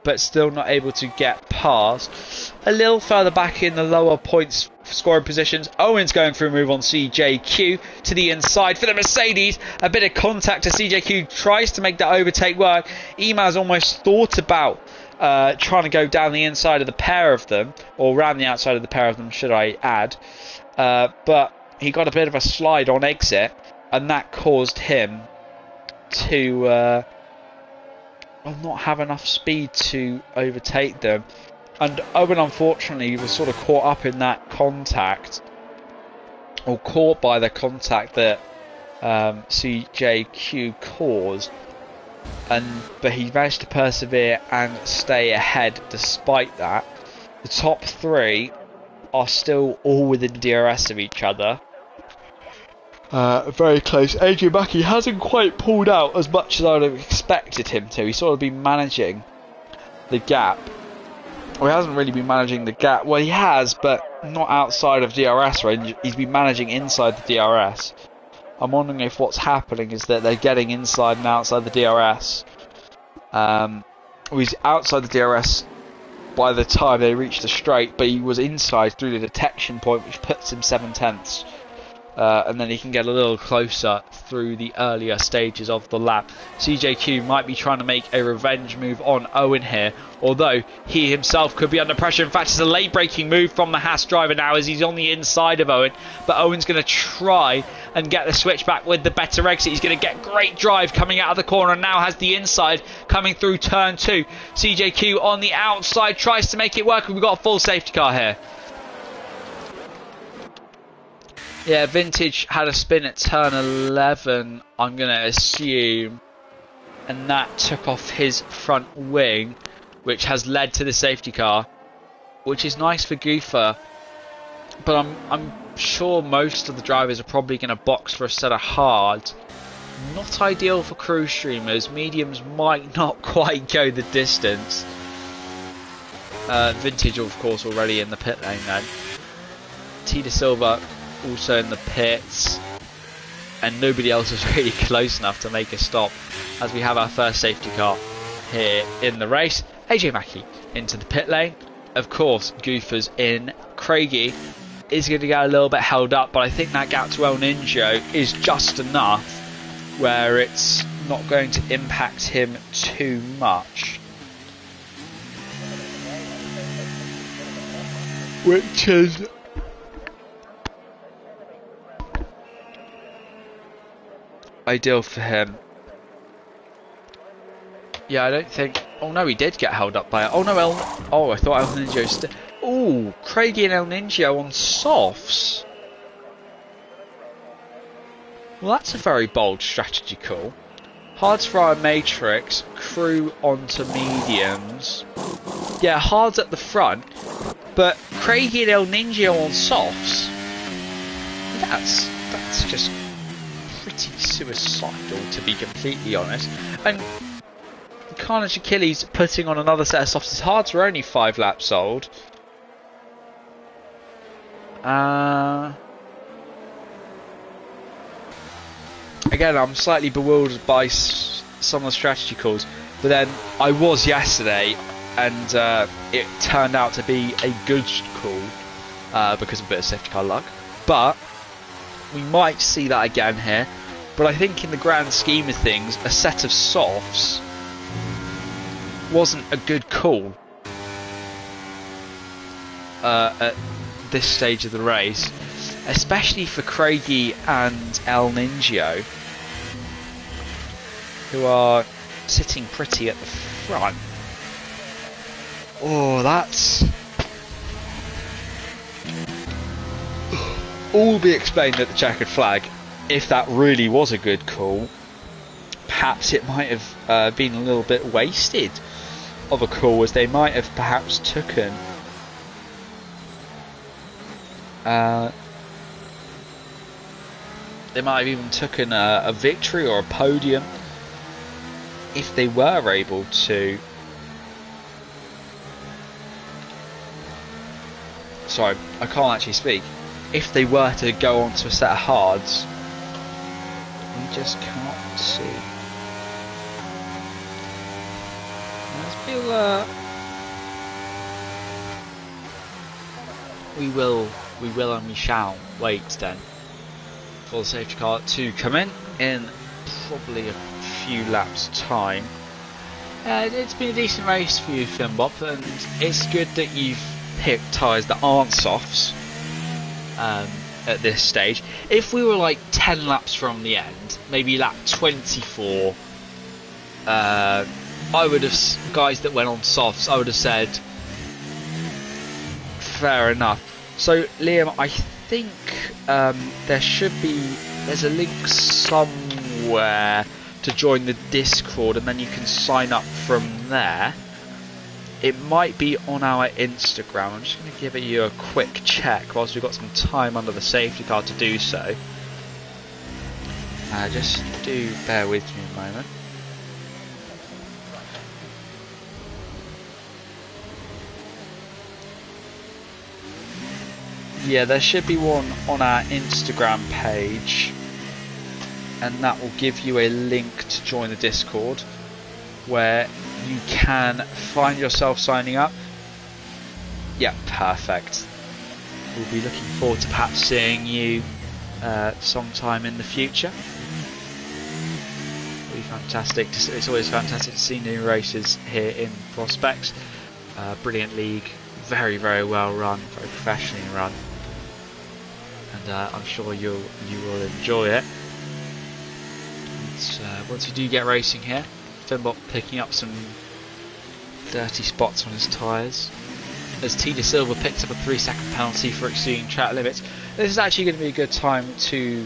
but still not able to get past. A little further back in the lower points scoring positions, Owen's going for a move on CJQ to the inside for the Mercedes. A bit of contact to CJQ, tries to make that overtake work. Ema's almost thought about trying to go down the inside of the pair of them, or around the outside of the pair of them, should I add. But he got a bit of a slide on exit, and that caused him to not have enough speed to overtake them. And Owen, unfortunately, was sort of caught up in that contact, or caught by the contact that CJQ caused. But he managed to persevere and stay ahead despite that. The top three are still all within DRS of each other. Very close. AJ Mackey hasn't quite pulled out as much as I would have expected him to. He's sort of been managing the gap. Well, he hasn't really been managing the gap. Well, he has, but not outside of DRS range. He's been managing inside the DRS. I'm wondering if what's happening is that they're getting inside and outside the DRS. He's outside the DRS by the time they reached the straight, but he was inside through the detection point, which puts him 7/10. And then he can get a little closer through the earlier stages of the lap. CJQ might be trying to make a revenge move on Owen here, although he himself could be under pressure. In fact, it's a late braking move from the Haas driver now as he's on the inside of Owen, but Owen's going to try and get the switch back with the better exit. He's going to get great drive coming out of the corner and now has the inside coming through turn 2. CJQ on the outside tries to make it work, and we've got a full safety car here. Yeah, Vintage had a spin at turn 11, I'm going to assume, and that took off his front wing, which has led to the safety car, which is nice for Goofer, but I'm sure most of the drivers are probably going to box for a set of hard. Not ideal for crew streamers. Mediums might not quite go the distance. Vintage, of course, already in the pit lane then. T De Silva also in the pits, and nobody else is really close enough to make a stop as we have our first safety car here in the race. AJ Mackey into the pit lane. Of course, Goofer's in. Craigie is going to get a little bit held up, but I think that gap to El Ninja is just enough where it's not going to impact him too much. Which is ideal for him. Yeah, I don't think... Oh no, he did get held up by it. Oh no, I thought El Ninja... Oh, Craigie and El Ninja on softs. Well, that's a very bold strategy call. Hards for our matrix, crew onto mediums. Yeah, hards at the front, but Craigie and El Ninja on softs. That's just pretty suicidal, to be completely honest. And Carnage Achilles putting on another set of softs. His hards were only 5 laps old. Again, I'm slightly bewildered by some of the strategy calls, but then I was yesterday, and it turned out to be a good call because of a bit of safety car luck. But we might see that again here. But I think in the grand scheme of things, a set of softs wasn't a good call at this stage of the race, especially for Craigie and El Ninja, who are sitting pretty at the front. Oh, that's all be explained at the checkered flag. If that really was a good call, perhaps it might have been a little bit wasted of a call, as they might have perhaps taken they might have even taken a victory or a podium if they were able to. Sorry, I can't actually speak. If they were to go on to a set of hards, we just can't see. Let's feel, we will and we shall wait then for the safety car to come in probably a few laps time. It's been a decent race for you, Finbop, and it's good that you've picked tyres that aren't softs at this stage. If we were like 10 laps from the end, maybe lap 24, I would have, guys that went on softs, I would have said fair enough. So Liam, I think there's a link somewhere to join the Discord, and then you can sign up from there. It might be on our Instagram. I'm just going to give you a quick check whilst we've got some time under the safety car to do so. Just do bear with me a moment. Yeah, there should be one on our Instagram page. and that will give you a link to join the Discord, where you can find yourself signing up. Yeah, perfect. We'll be looking forward to perhaps seeing you sometime in the future. It'll be fantastic. It's always fantastic to see new races here in Prospects. Brilliant league, very well run, very professionally run, and I'm sure you will enjoy it. Once you do get racing here, Finbot picking up some dirty spots on his tyres, as T De Silva picks up a 3-second penalty for exceeding track limits. This is actually going to be a good time to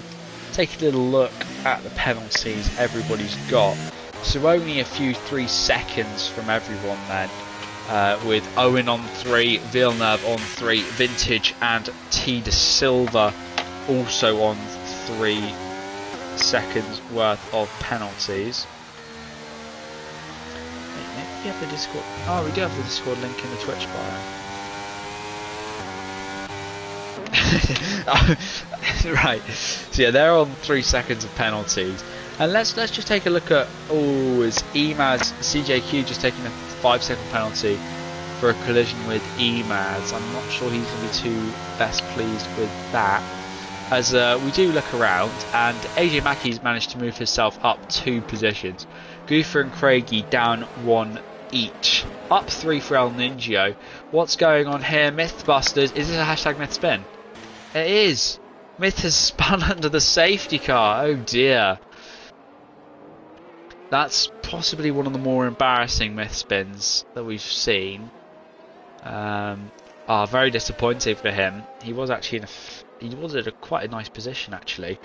take a little look at the penalties everybody's got. So only a few 3 seconds from everyone then, with Owen on 3, Villeneuve on 3, Vintage and T De Silva also on 3 seconds worth of penalties. Maybe we have the Discord. Oh, we do have the Discord link in the Twitch bio. Right. So yeah, they're on 3 seconds of penalties. And let's just take a look at is Emaz CJQ just taking a 5-second penalty for a collision with Emaz. I'm not sure he's going to be too best pleased with that. As we do look around, and AJ Mackey's managed to move himself up 2 positions. Goofer and Craigie down 1 each. Up 3 for El Ninja. What's going on here? Mythbusters. Is this a hashtag Mythspin? It is. Myth has spun under the safety car. Oh dear. That's possibly one of the more embarrassing Myth spins that we've seen. Very disappointing for him. He was actually at quite a nice position actually,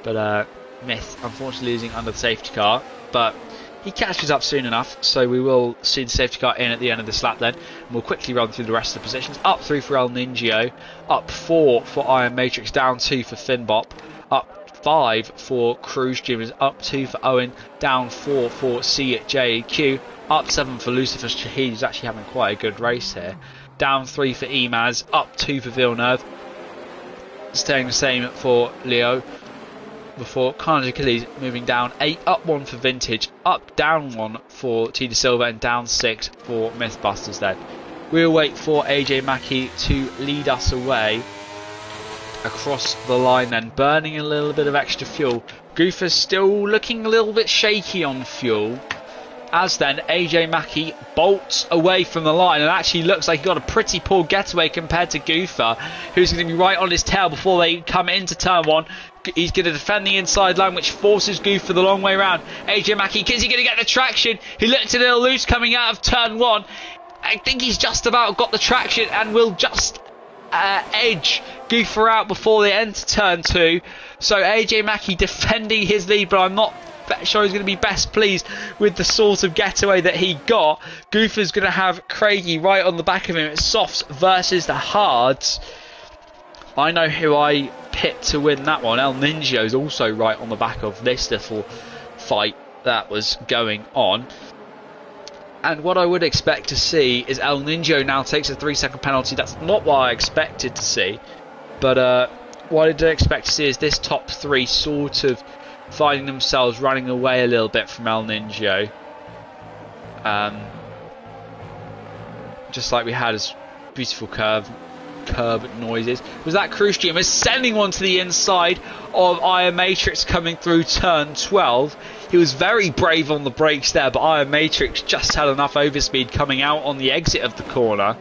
but Myth unfortunately losing under the safety car, but he catches up soon enough, so we will see the safety car in at the end of this lap then, and we'll quickly run through the rest of the positions. Up 3 for El Ninja, up 4 for Iron Matrix, down 2 for Finbop, up 5 for Cruise Dreamers, up 2 for Owen, down 4 for CJQ, up 7 for Lucifer Shahid, who's actually having quite a good race here, down 3 for Emaz, up 2 for Villeneuve, staying the same for Leo, before Carnage Achilles moving down 8, up 1 for Vintage, up down 1 for T De Silva, and down 6 for Mythbusters then. We'll wait for AJ Mackey to lead us away across the line then, burning a little bit of extra fuel. Goofer's still looking a little bit shaky on fuel, as then AJ Mackey bolts away from the line and actually looks like he got a pretty poor getaway compared to Goofer, who's going to be right on his tail before they come into turn 1. He's going to defend the inside line, which forces Goofer the long way round. AJ Mackey, is he going to get the traction? He looked a little loose coming out of turn 1. I think he's just about got the traction and will just edge Goofer out before they enter turn 2. So AJ Mackey defending his lead, but I'm not sure he's going to be best pleased with the sort of getaway that he got. Goofer's going to have Craigie right on the back of him. It's softs versus the hards. I know who I picked to win that one. El Ninja is also right on the back of this little fight that was going on. And what I would expect to see is El Ninja now takes a 3-second penalty. That's not what I expected to see. But what I do expect to see is this top 3 sort of finding themselves running away a little bit from El Ninja. Just like we had as beautiful curb noises. Was that Cruise Dreamer sending one to the inside of Iron Matrix coming through turn 12. He was very brave on the brakes there, but Iron Matrix just had enough overspeed coming out on the exit of the corner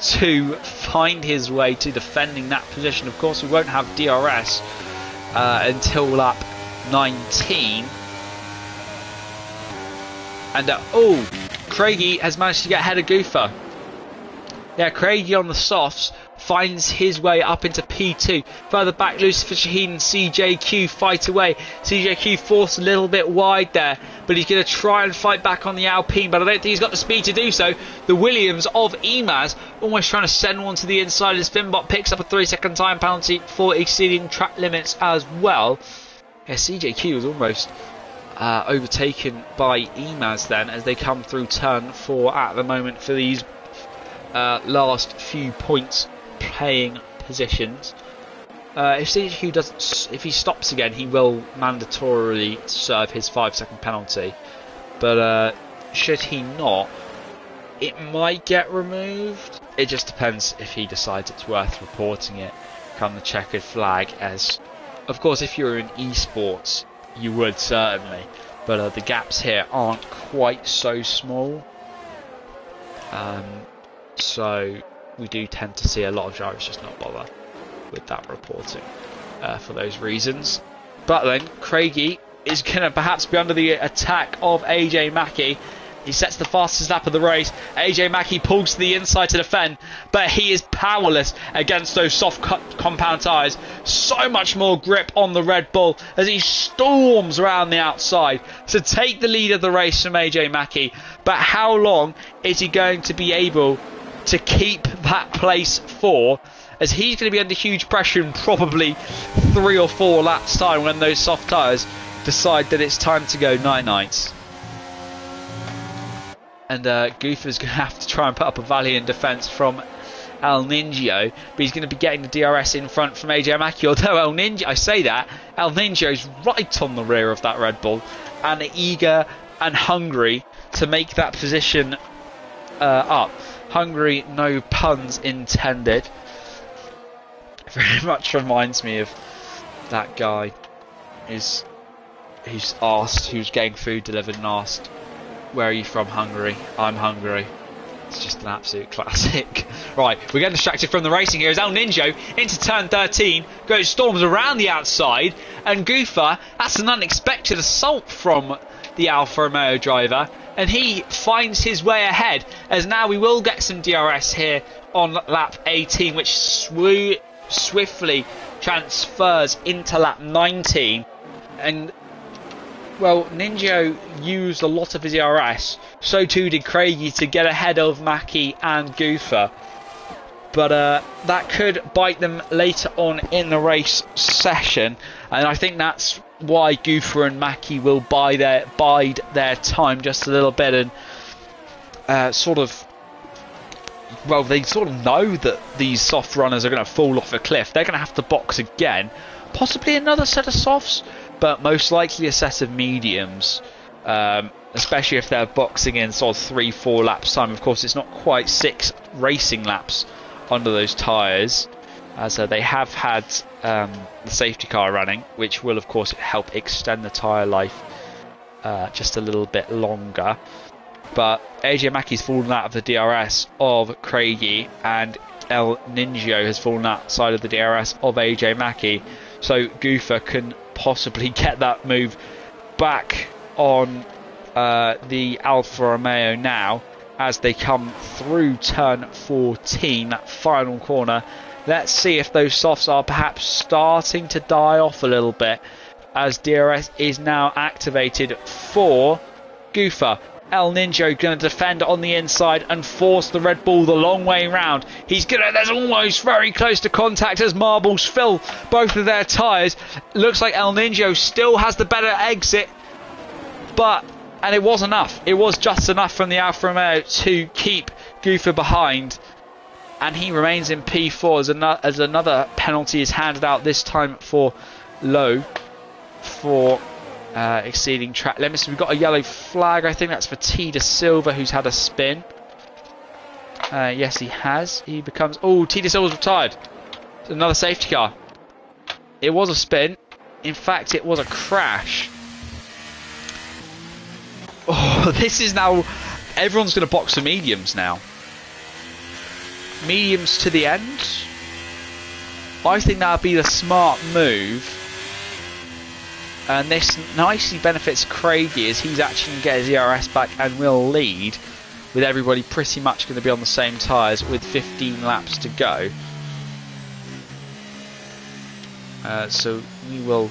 to find his way to defending that position. Of course, we won't have DRS until lap 19. And Craigie has managed to get ahead of Goofer. Yeah, Craigie on the softs finds his way up into P2. Further back, Lucifer Shaheen and CJQ fight away. CJQ forced a little bit wide there, but he's going to try and fight back on the Alpine, but I don't think he's got the speed to do so. The Williams of Emaz almost trying to send one to the inside as Finbot picks up a 3-second time penalty for exceeding track limits as well. Yeah, CJQ was almost overtaken by Emaz then as they come through turn 4 at the moment for these last few points playing positions. If he stops again, he will mandatorily serve his 5-second penalty. But should he not, it might get removed. It just depends if he decides it's worth reporting it come the checkered flag. As, of course, if you're in esports, you would certainly. But the gaps here aren't quite so small. So we do tend to see a lot of drivers just not bother with that reporting for those reasons. But then Craigie is going to perhaps be under the attack of AJ Mackey. He sets the fastest lap of the race. AJ Mackey pulls to the inside to defend, but he is powerless against those soft compound tyres. So much more grip on the Red Bull as he storms around the outside to take the lead of the race from AJ Mackey. But how long is he going to be able to keep that place for? As he's going to be under huge pressure in probably 3 or 4 laps time when those soft tyres decide that it's time to go night-nights. And Goofer's going to have to try and put up a valiant defence from El Ninjo, but he's going to be getting the DRS in front from AJ Mackey. Although El Ninjo is right on the rear of that Red Bull and eager and hungry to make that position up. Hungry, no puns intended. Very much reminds me of that guy who's getting food delivered and asked, "Where are you from, Hungary?" "I'm Hungary." It's just an absolute classic. Right, we're getting distracted from the racing here as El Ninjo into turn 13 storms around the outside, and Goofer, that's an unexpected assault from the Alfa Romeo driver, and he finds his way ahead, as now we will get some DRS here on lap 18, which swiftly transfers into lap 19. And well, Ninjo used a lot of his DRS, so too did Craigie to get ahead of Mackey and Goofer. But that could bite them later on in the race session, and I think that's why Goofer and Mackey will bide their time just a little bit, and they sort of know that these soft runners are going to fall off a cliff. They're going to have to box again, possibly another set of softs, but most likely a set of mediums, especially if they're boxing in sort of 3-4 laps time. Of course, it's not quite 6 racing laps under those tyres, as they have had the safety car running, which will of course help extend the tyre life just a little bit longer. But AJ Mackey's fallen out of the DRS of Craigie, and El Ninjo has fallen outside of the DRS of AJ Mackey, so Goofer can possibly get that move back on the Alfa Romeo now as they come through turn 14, that final corner. Let's see if those softs are perhaps starting to die off a little bit, as DRS is now activated for Goofer. El Ninjo going to defend on the inside and force the Red Bull the long way round. There's almost very close to contact as marbles fill both of their tyres. Looks like El Ninjo still has the better exit, and it was enough. It was just enough from the Alfa Romeo to keep Goofer behind, and he remains in P4 as another penalty is handed out, this time for Lowe for exceeding track limits. We've got a yellow flag. I think that's for T De Silva, who's had a spin. Yes, he has. He becomes... Oh, T De Silva's retired. It's another safety car. It was a spin. In fact, it was a crash. Oh, this is now... Everyone's going to box the mediums now. Mediums to the end. I think that would be the smart move. And this nicely benefits Craigie, as he's actually going to get his ERS back and will lead, with everybody pretty much going to be on the same tyres with 15 laps to go. So we will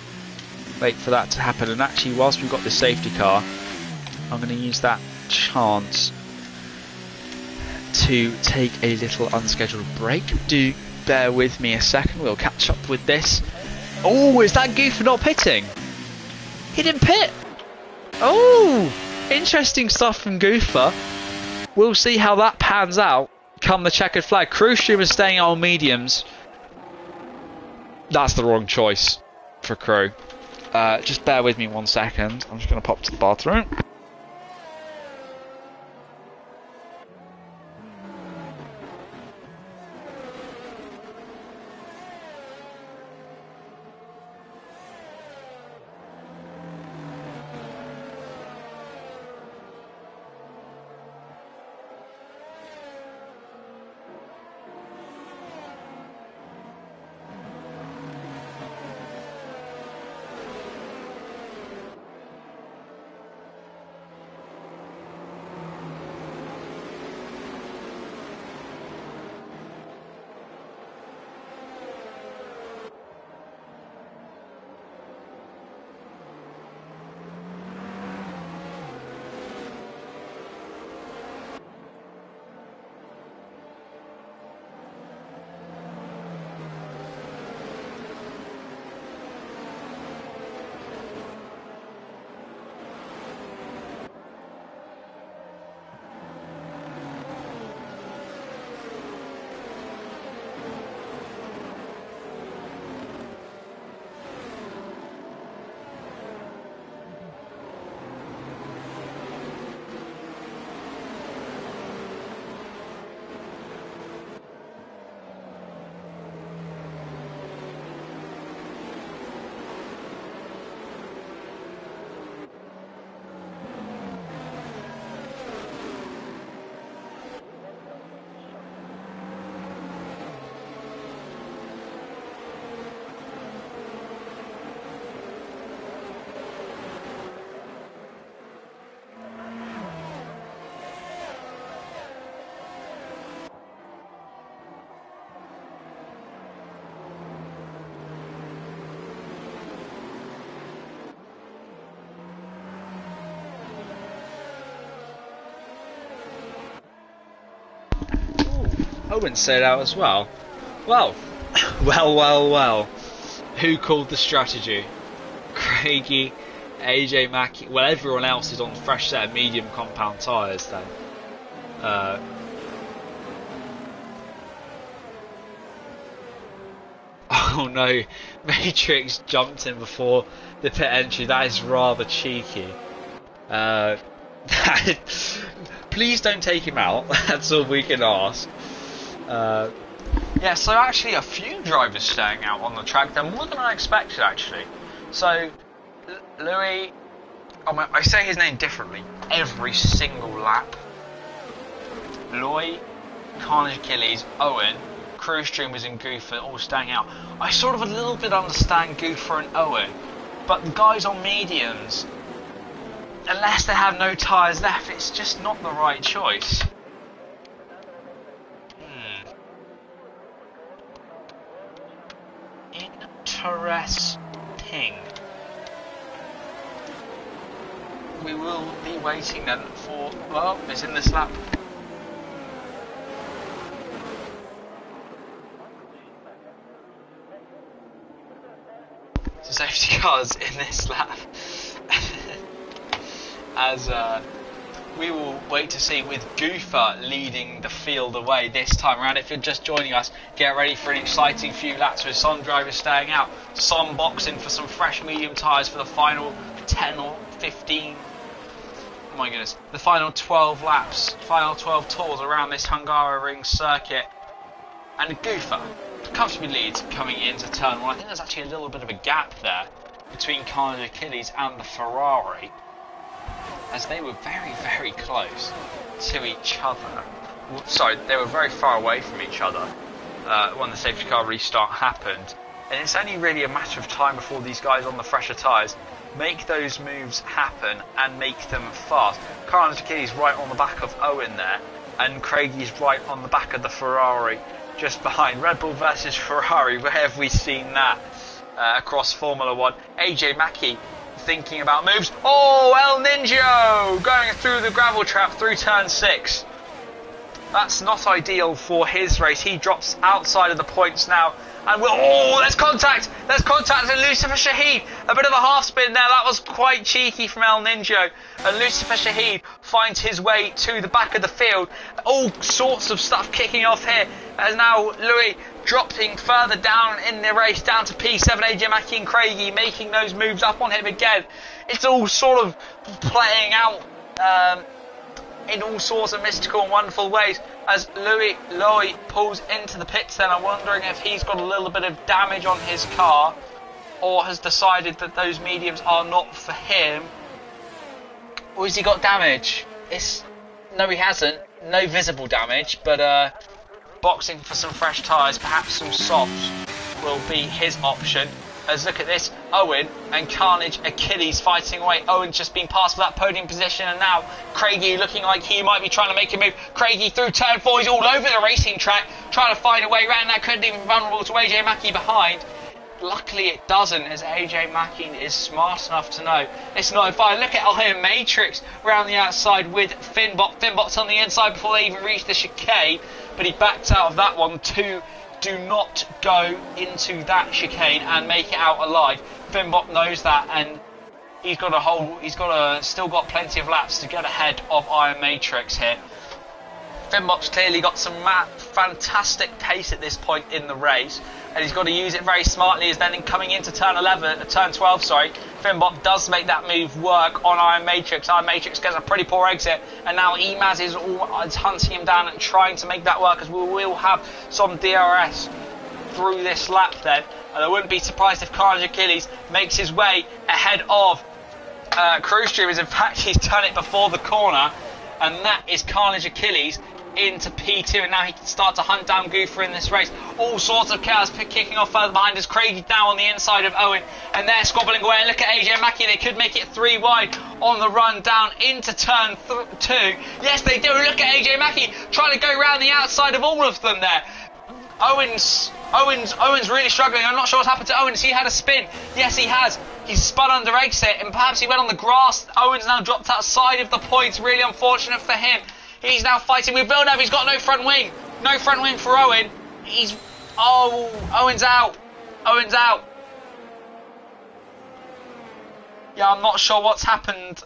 wait for that to happen. And actually, whilst we've got the safety car, I'm going to use that chance to take a little unscheduled break. Do bear with me a second, we'll catch up with this. Oh, is that Goofer not pitting? He didn't pit. Oh, interesting stuff from Goofer. We'll see how that pans out come the checkered flag. Crucium is staying on mediums. That's the wrong choice for crew. Just bear with me 1 second. I'm just going to pop to the bathroom. Owen said out as well. Well, well. Who called the strategy? Craigie, AJ Mackey. Well, everyone else is on fresh set of medium compound tyres then. Oh no, Matrix jumped in before the pit entry. That is rather cheeky. Please don't take him out. That's all we can ask. Yeah, so actually a few drivers staying out on the track. They're more than I expected, actually. So, Louis, I say his name differently every single lap. Louis, Carnage Achilles, Owen, Cruise Dreamers and Goofer all staying out. I sort of a little bit understand Goofer and Owen, but the guys on mediums, unless they have no tyres left, it's just not the right choice. Interesting. We will be waiting then for, well, it's in this lap. So safety cars in this lap. As we will wait to see, with Goofer leading the field away this time around. If you're just joining us, get ready for an exciting few laps with some drivers staying out, some boxing for some fresh medium tyres for the final 10 or 15, oh my goodness, the final 12 laps, final 12 tours around this Hungary Ring circuit. And Goofer comfortably leads coming into turn 1. I think there's actually a little bit of a gap there between Carnage Achilles and the Ferrari, as they were very, very close to each other. Sorry, they were very far away from each other when the safety car restart happened. And it's only really a matter of time before these guys on the fresher tyres make those moves happen and make them fast. Carnage Achilles right on the back of Owen there, and Craigie's right on the back of the Ferrari just behind. Red Bull versus Ferrari, where have we seen that across Formula 1? AJ Mackey thinking about moves. Oh, El Ninjo going through the gravel trap through turn 6. That's not ideal for his race. He drops outside of the points now And oh, there's contact! There's contact and Lucifer Shahid. A bit of a half spin there. That was quite cheeky from El Ninjo. And Lucifer Shahid finds his way to the back of the field. All sorts of stuff kicking off here. As now Louis dropping further down in the race, down to P7, AJ Mackie and Craigie making those moves up on him again. It's all sort of playing out in all sorts of mystical and wonderful ways as Louis Loy pulls into the pits. Then I'm wondering if he's got a little bit of damage on his car or has decided that those mediums are not for him. Or has he got damage? No, he hasn't. No visible damage, but boxing for some fresh tyres, perhaps some softs will be his option. As look at this, Owen and Carnage Achilles fighting away. Owen's just been passed for that podium position, and now Craigie looking like he might be trying to make a move. Craigie through turn 4, he's all over the racing track, trying to find a way around. That could leave him vulnerable to AJ Mackie behind. Luckily it doesn't, as AJ Mackie is smart enough to know it's not a fire. Look at Iron Matrix around the outside with Finbot. Finbot's on the inside before they even reach the chicane, but he backed out of that one too. Do not go into that chicane and make it out alive. Finbot knows that, and still got plenty of laps to get ahead of Iron Matrix here. Finbot's clearly got some fantastic pace at this point in the race, and he's got to use it very smartly. As then coming into turn 12, sorry, Finbot does make that move work on Iron Matrix. Iron Matrix gets a pretty poor exit, and now Emaz is hunting him down and trying to make that work, as we will have some DRS through this lap then. And I wouldn't be surprised if Carnage Achilles makes his way ahead of Cruise Streamers. In fact, he's done it before the corner, and that is Carnage Achilles into P2, and now he can start to hunt down Goofer in this race. All sorts of chaos kicking off further behind as Craigie now on the inside of Owen, and they're squabbling away. And look at AJ Mackie, they could make it 3 wide on the run down into turn 2. Yes, they do. Look at AJ Mackie trying to go around the outside of all of them there. Owen's really struggling. I'm not sure what's happened to Owens. He had a spin. Yes, he has. He's spun under exit, and perhaps he went on the grass. Owens now dropped outside of the points. Really unfortunate for him. He's now fighting with Villeneuve. He's got no front wing. No front wing for Owen. Owen's out. Owen's out. Yeah, I'm not sure what's happened.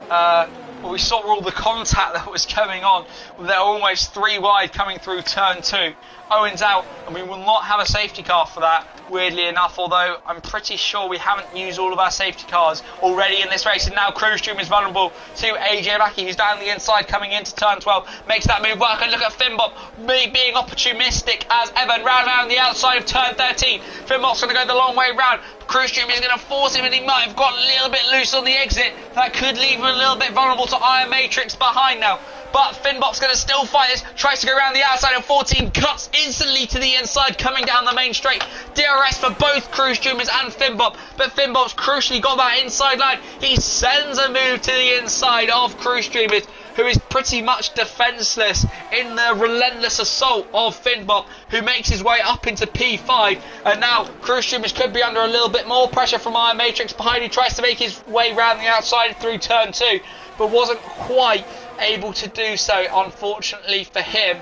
We saw all the contact that was going on. They're almost 3 wide coming through turn 2. Owen's out, and we will not have a safety car for that, weirdly enough, although I'm pretty sure we haven't used all of our safety cars already in this race. And now Cruise Stream is vulnerable to AJ Mackie, who's down the inside coming into turn 12, makes that move work. And look at Finbot being opportunistic as ever, round the outside of turn 13. Finbot's going to go the long way round. Cruise Stream is going to force him, and he might have got a little bit loose on the exit. That could leave him a little bit vulnerable to Iron Matrix behind now. But Finbot's going to still fight this, tries to go around the outside of 14, cuts instantly to the inside, coming down the main straight. DRS for both Cruise Streamers and Finbot, but Finbot's crucially got that inside line. He sends a move to the inside of Cruise Streamers, who is pretty much defenceless in the relentless assault of Finbot, who makes his way up into P5. And now Cruise Streamers could be under a little bit more pressure from Iron Matrix behind, who tries to make his way round the outside through turn 2, but wasn't quite able to do so, unfortunately for him.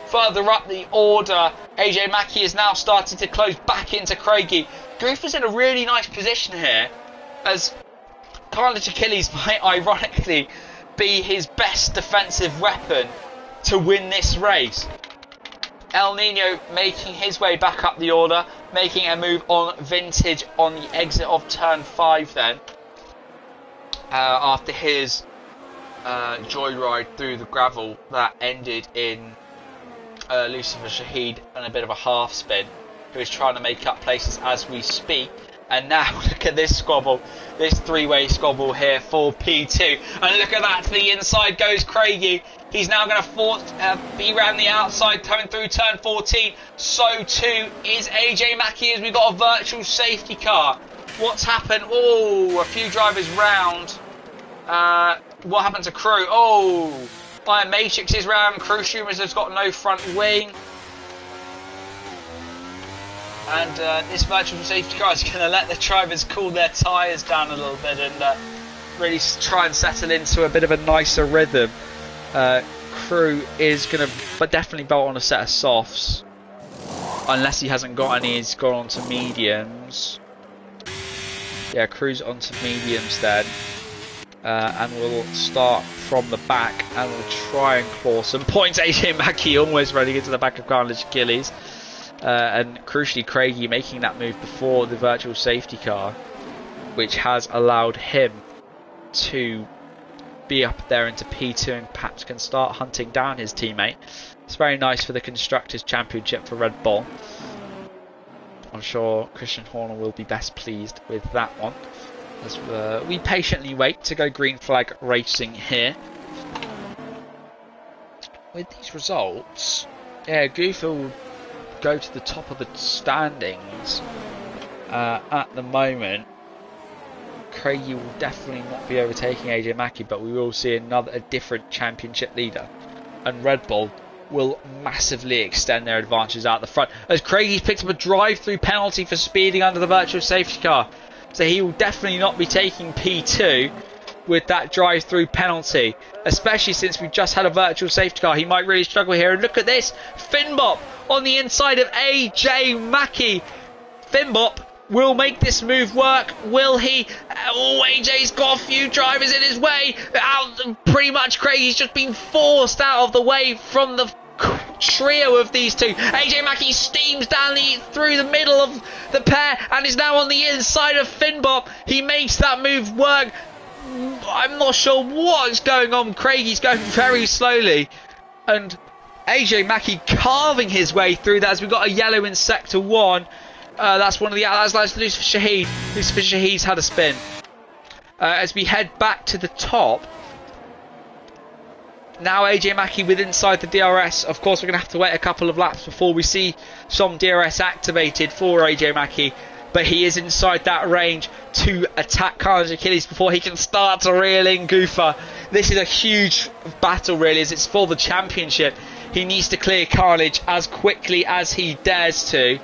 Further up the order, AJ Mackie is now starting to close back into Craigie. Goofer's in a really nice position here, as Carnage Achilles might ironically be his best defensive weapon to win this race. El Nino making his way back up the order, making a move on Vintage on the exit of turn 5 then, after his joyride through the gravel that ended in Lucifer Shahid and a bit of a half spin, who is trying to make up places as we speak. And now look at this squabble, this 3-way squabble here for P2, and look at that, to the inside goes Craigie. He's now going to be around the outside coming through turn 14. So too is AJ Mackie, as we've got a virtual safety car. What's happened? Oh, a few drivers round. What happened to Crew? Oh, Iron Matrix is round. Crew Streamers has got no front wing. And this virtual safety car is going to let the drivers cool their tyres down a little bit and really try and settle into a bit of a nicer rhythm. Crew is going to definitely bolt on a set of softs. unless he hasn't got any, he's gone on to mediums. Yeah, cruise onto mediums then. And we'll start from the back and we'll try and claw some points. AJ Mackey almost running into the back of Carnage Achilles. And crucially, Craigie making that move before the virtual safety car, which has allowed him to be up there into P2 and perhaps can start hunting down his teammate. It's very nice for the Constructors' Championship for Red Bull. I'm sure Christian Horner will be best pleased with that one. As we patiently wait to go green flag racing here. With these results, yeah, Goofer will go to the top of the standings at the moment. Craigie will definitely not be overtaking AJ Mackey, but we will see a different championship leader. And Red Bull will massively extend their advantages out the front, as Craigie's picked up a drive-through penalty for speeding under the virtual safety car. So he will definitely not be taking P2 with that drive-through penalty, especially since we've just had a virtual safety car. He might really struggle here. And look at this, Finbop on the inside of AJ Mackey. Finbop will make this move work. Will he? Oh, AJ's got a few drivers in his way. Pretty much Craigie's just been forced out of the way from the trio of these two. AJ Mackey steams down through the middle of the pair and is now on the inside of Finbop. He makes that move work. I'm not sure what's going on. Craigie's going very slowly, and AJ Mackey carving his way through that as we've got a yellow in sector 1. That's one of the outlets. That's Lucifer Shahid. Lucifer Shahid's had a spin. As we head back to the top. Now AJ Mackey with inside the DRS. Of course, we're going to have to wait a couple of laps before we see some DRS activated for AJ Mackey. But he is inside that range to attack Carnage Achilles before he can start to reel in Goofer. This is a huge battle, really, as it's for the championship. He needs to clear Carnage as quickly as he dares to.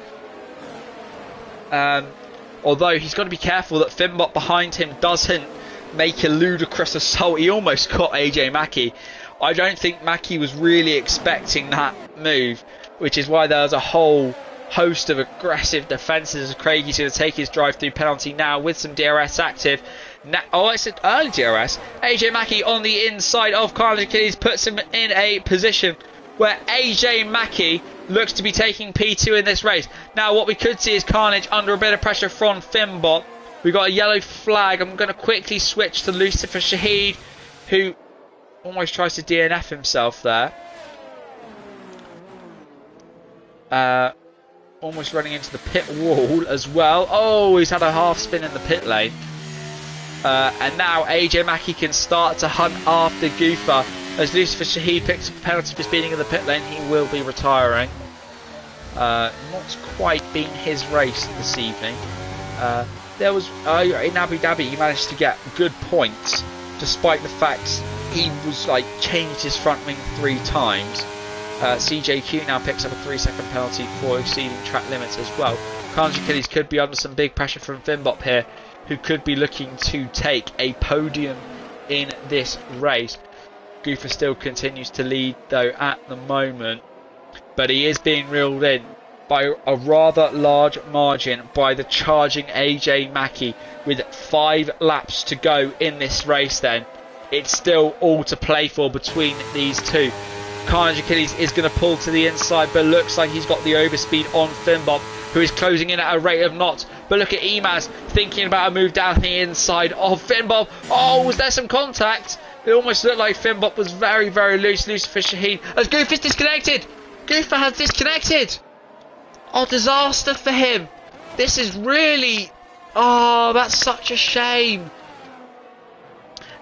Although he's got to be careful that Finbot behind him doesn't make a ludicrous assault. He almost caught AJ Mackey. I don't think Mackey was really expecting that move, which is why there was a whole host of aggressive defences as Craigie's going to take his drive-through penalty now with some DRS active. Now, it's an early DRS. AJ Mackey on the inside of Carnage Achilles puts him in a position where AJ Mackey looks to be taking P2 in this race. Now, what we could see is Carnage under a bit of pressure from Finbot. We've got a yellow flag. I'm going to quickly switch to Lucifer Shahid, who almost tries to DNF himself there. Almost running into the pit wall as well. Oh, he's had a half spin in the pit lane. And now AJ Mackey can start to hunt after Goofer. As Lucifer Shahid picks up a penalty for speeding in the pit lane, he will be retiring. Not quite been his race this evening. There was in Abu Dhabi, he managed to get good points, despite the fact he was changed his front wing 3 times. CJQ now picks up a 3-second penalty for exceeding track limits as well. Carnage Achilles could be under some big pressure from Finbop here, who could be looking to take a podium in this race. Goofer still continues to lead though at the moment, but he is being reeled in by a rather large margin by the charging AJ Mackey with 5 laps to go in this race. Then it's still all to play for between these two. Carnage Achilles is going to pull to the inside, but looks like he's got the overspeed on Finbop, who is closing in at a rate of knots. But look at Emaz thinking about a move down the inside of Finbop. Oh, was there some contact? It almost looked like Finbop was very, very loose. Lucifer Shahid, as Goofer's disconnected. Goofer has disconnected. Oh, disaster for him. This is really... Oh, that's such a shame.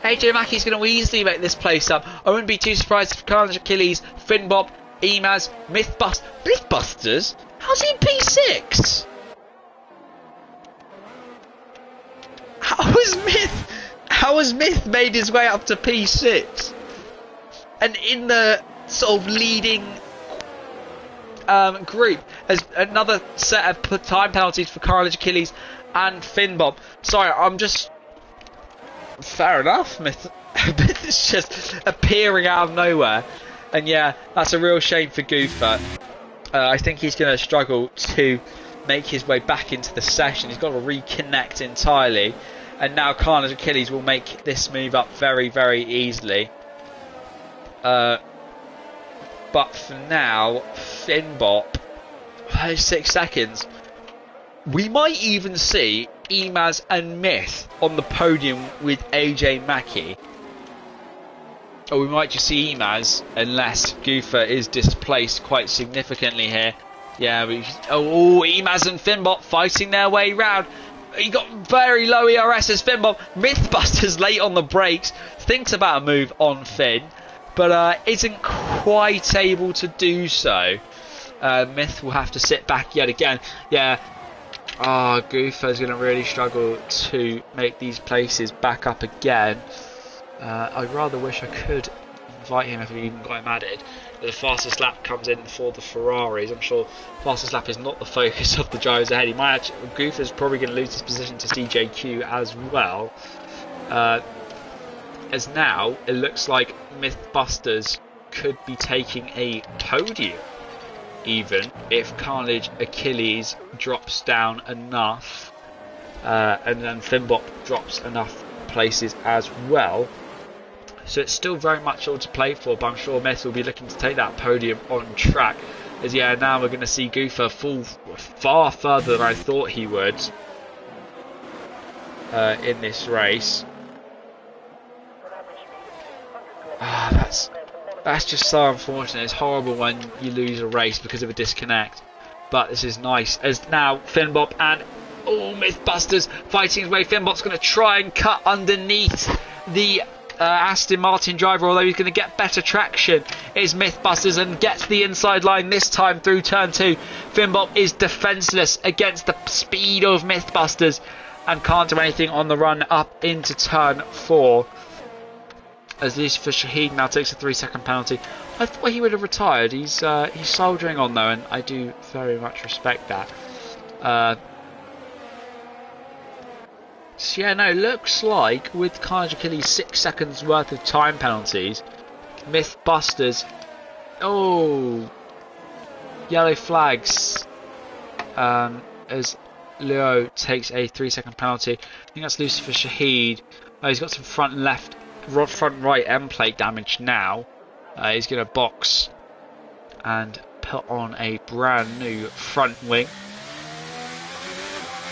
AJ Mackey's going to easily make this place up. I wouldn't be too surprised if Carnage Achilles, Finbop, Emaz, Mythbusters. How's he in P6? How has Myth made his way up to P6? And in the sort of leading group, as another set of time penalties for Carnage Achilles and Finbop. Sorry, I'm just... Fair enough, Myth. It's just appearing out of nowhere. And yeah, that's a real shame for Goofer. I think he's going to struggle to make his way back into the session. He's got to reconnect entirely. And now Carnage Achilles will make this move up very, very easily. But for now, Finbop, 6 seconds. We might even see Emaz and Myth on the podium with AJ Mackey. Or we might just see Emaz, unless Goofer is displaced quite significantly here. Yeah, Emaz and Finbop fighting their way round. He got very low ERS as Finbop. Mythbusters late on the brakes. Thinks about a move on Finn, but isn't quite able to do so. Myth will have to sit back yet again. Yeah. Goofer's going to really struggle to make these places back up again. I rather wish I could invite him if we even got him added. The fastest lap comes in for the Ferraris. I'm sure fastest lap is not the focus of the drivers ahead. Goofer's probably going to lose his position to CJQ as well. As now, it looks like Mythbusters could be taking a podium, even if Carnage Achilles drops down enough, and then Finbop drops enough places as well. So it's still very much all to play for, but I'm sure Myth will be looking to take that podium on track. As now we're going to see Goofer fall far further than I thought he would in this race. That's just so unfortunate. It's horrible when you lose a race because of a disconnect. But this is nice. As now Finbop and Mythbusters fighting his way. Finbop's going to try and cut underneath the Aston Martin driver, although he's going to get better traction. Is Mythbusters and gets the inside line this time through turn 2. Finbop is defenceless against the speed of Mythbusters and can't do anything on the run up into turn 4. As Lucifer Shahid now takes a 3-second penalty. I thought he would have retired. He's soldiering on though, and I do very much respect that. So it looks like with Carnage Achilles 6 seconds worth of time penalties, Mythbusters, yellow flags, as Leo takes a 3-second penalty. I think that's Lucifer Shahid. He's got some front right end plate damage now. He's going to box and put on a brand new front wing.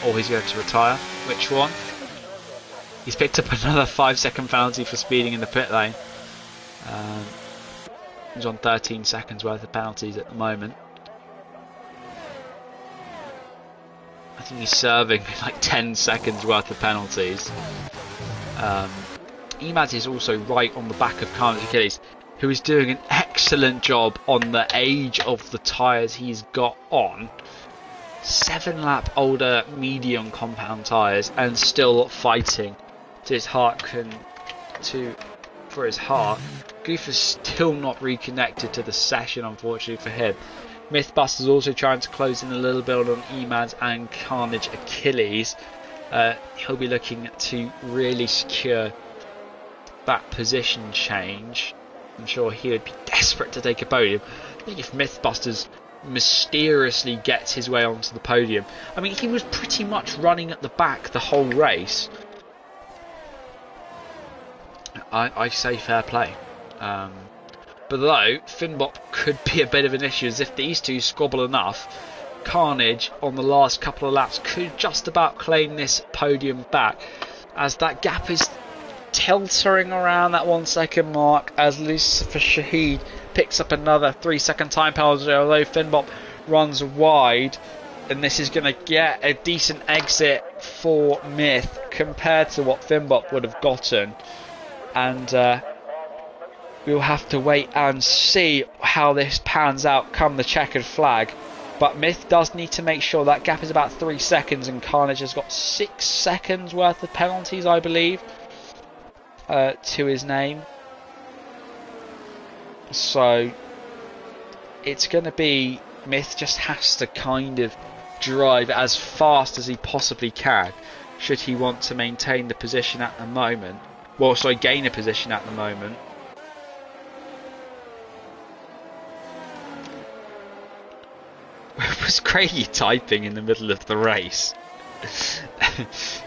Or he's going to retire. Which one? He's picked up another 5-second penalty for speeding in the pit lane. He's on 13 seconds worth of penalties at the moment. I think he's serving like 10 seconds worth of penalties. Emaz is also right on the back of Carnage Achilles, who is doing an excellent job on the age of the tyres he's got on. 7-lap older medium compound tyres and still fighting to his heart for his heart. Goofer's still not reconnected to the session, unfortunately for him. Mythbusters also trying to close in a little bit on Emaz and Carnage Achilles. He'll be looking to really secure that position change. I'm sure he would be desperate to take a podium. I think if Mythbusters mysteriously gets his way onto the podium, I mean, he was pretty much running at the back the whole race. I say fair play. But though, Finbop could be a bit of an issue, as if these two squabble enough, Carnage on the last couple of laps could just about claim this podium back, as that gap is tilting around that 1 second mark, as Lucifer Shahid picks up another 3-second time penalty, although Finbop runs wide, and this is going to get a decent exit for Myth compared to what Finbop would have gotten. And we'll have to wait and see how this pans out come the checkered flag. But Myth does need to make sure that gap is about 3 seconds, and Carnage has got 6 seconds worth of penalties, I believe, to his name. So it's going to be Myth just has to kind of drive as fast as he possibly can, should he want to maintain the position at the moment. Well, sorry, gain a position at the moment. was Craigie typing in the middle of the race.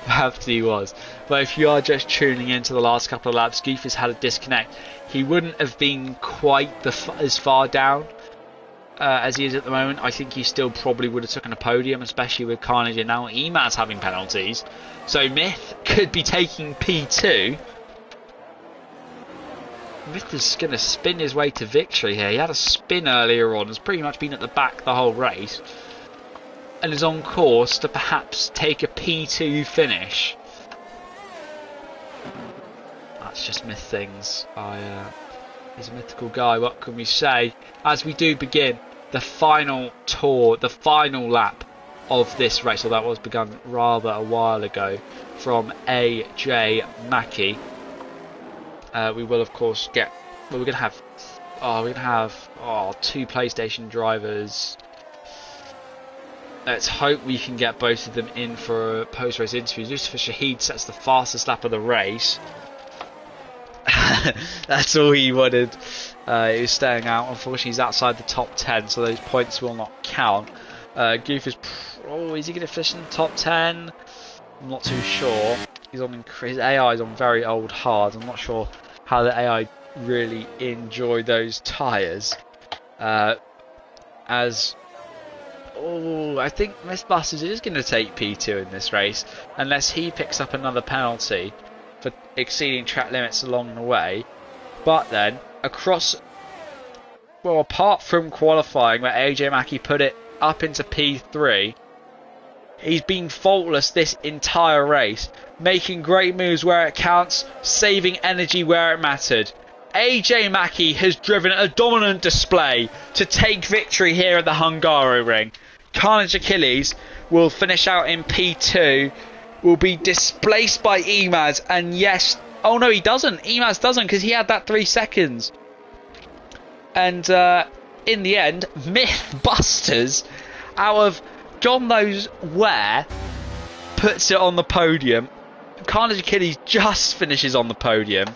Perhaps he was. But if you are just tuning into the last couple of laps, Goof has had a disconnect. He wouldn't have been quite as far down as he is at the moment. I think he still probably would have taken a podium, especially with Carnage and now Emaz having penalties. So Myth could be taking P2. Myth is going to spin his way to victory here. He had a spin earlier on, has pretty much been at the back the whole race, and is on course to perhaps take a P2 finish. That's just Myth things. He's a mythical guy, what can we say? As we do begin the final tour, the final lap of this race, well, that was begun rather a while ago, from AJ Mackey. We will of course get, well, we're going to have two PlayStation drivers. Let's hope we can get both of them in for a post-race interview. Lucifer Shahid sets the fastest lap of the race. That's all he wanted. He was staying out. Unfortunately, he's outside the top 10, so those points will not count. Goof is... is he going to finish in the top 10? I'm not too sure. He's on his AI is on very old hard. I'm not sure how the AI really enjoy those tyres. I think Mythbusters is going to take P2 in this race, unless he picks up another penalty for exceeding track limits along the way. But then, apart from qualifying where AJ Mackey put it up into P3, he's been faultless this entire race, making great moves where it counts, saving energy where it mattered. AJ Mackey has driven a dominant display to take victory here at the Hungary Ring. Carnage Achilles will finish out in P2, will be displaced by Emaz, and yes, oh no, he doesn't. Emaz doesn't, because he had that 3 seconds. And in the end, Mythbusters, out of God knows where, puts it on the podium. Carnage Achilles just finishes on the podium.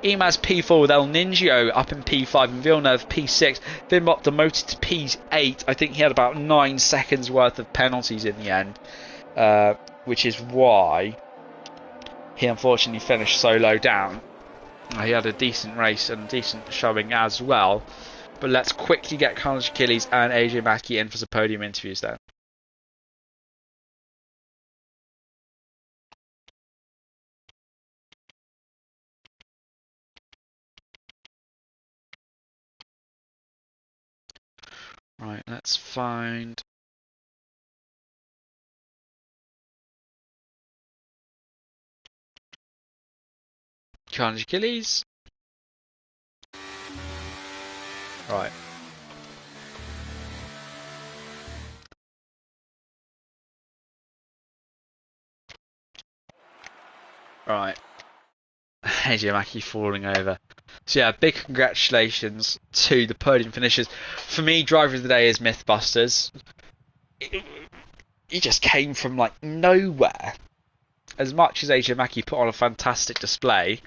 Emaz P4 with El Ninjo up in P5 and Villeneuve P6. Vinbot demoted to P8. I think he had about 9 seconds worth of penalties in the end, which is why he unfortunately finished so low down. He had a decent race and a decent showing as well. But let's quickly get Carnage Achilles and AJ Mackey in for some podium interviews then. Right, let's find... Carnage Achilles. Right. Right. AJ Mackey falling over. So yeah, big congratulations to the podium finishers. For me, driver of the day is Mythbusters. He just came from like nowhere. As much as AJ Mackey put on a fantastic display,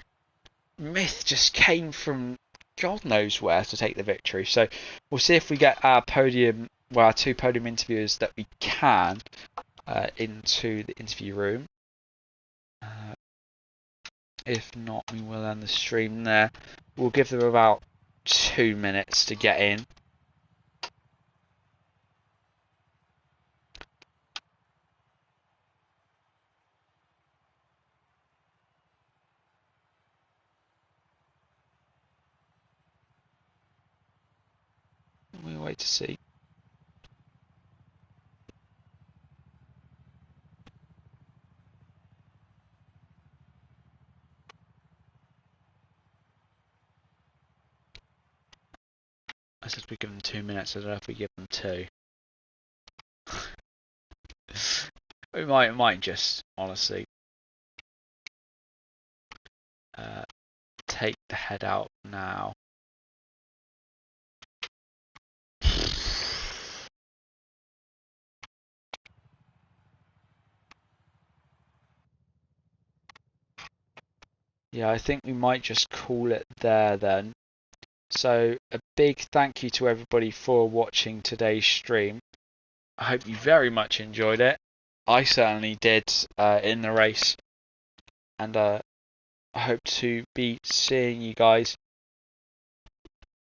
Myth just came from God knows where to take the victory. So we'll see if we get our podium, well, our 2 podium interviewers that we can into the interview room. If not, we will end the stream there. We'll give them about 2 minutes to get in. We'll wait to see. I said we give them 2 minutes. I don't know if we give them 2. We might just honestly take the head out now. Yeah, I think we might just call it there then. So a big thank you to everybody for watching today's stream. I hope you very much enjoyed it. I certainly did in the race, and I hope to be seeing you guys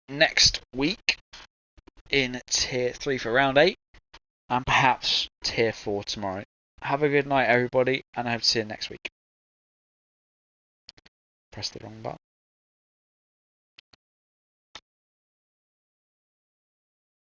next week in Tier 3 for Round 8, and perhaps Tier 4 tomorrow. Have a good night, everybody, and I hope to see you next week. Press the wrong button.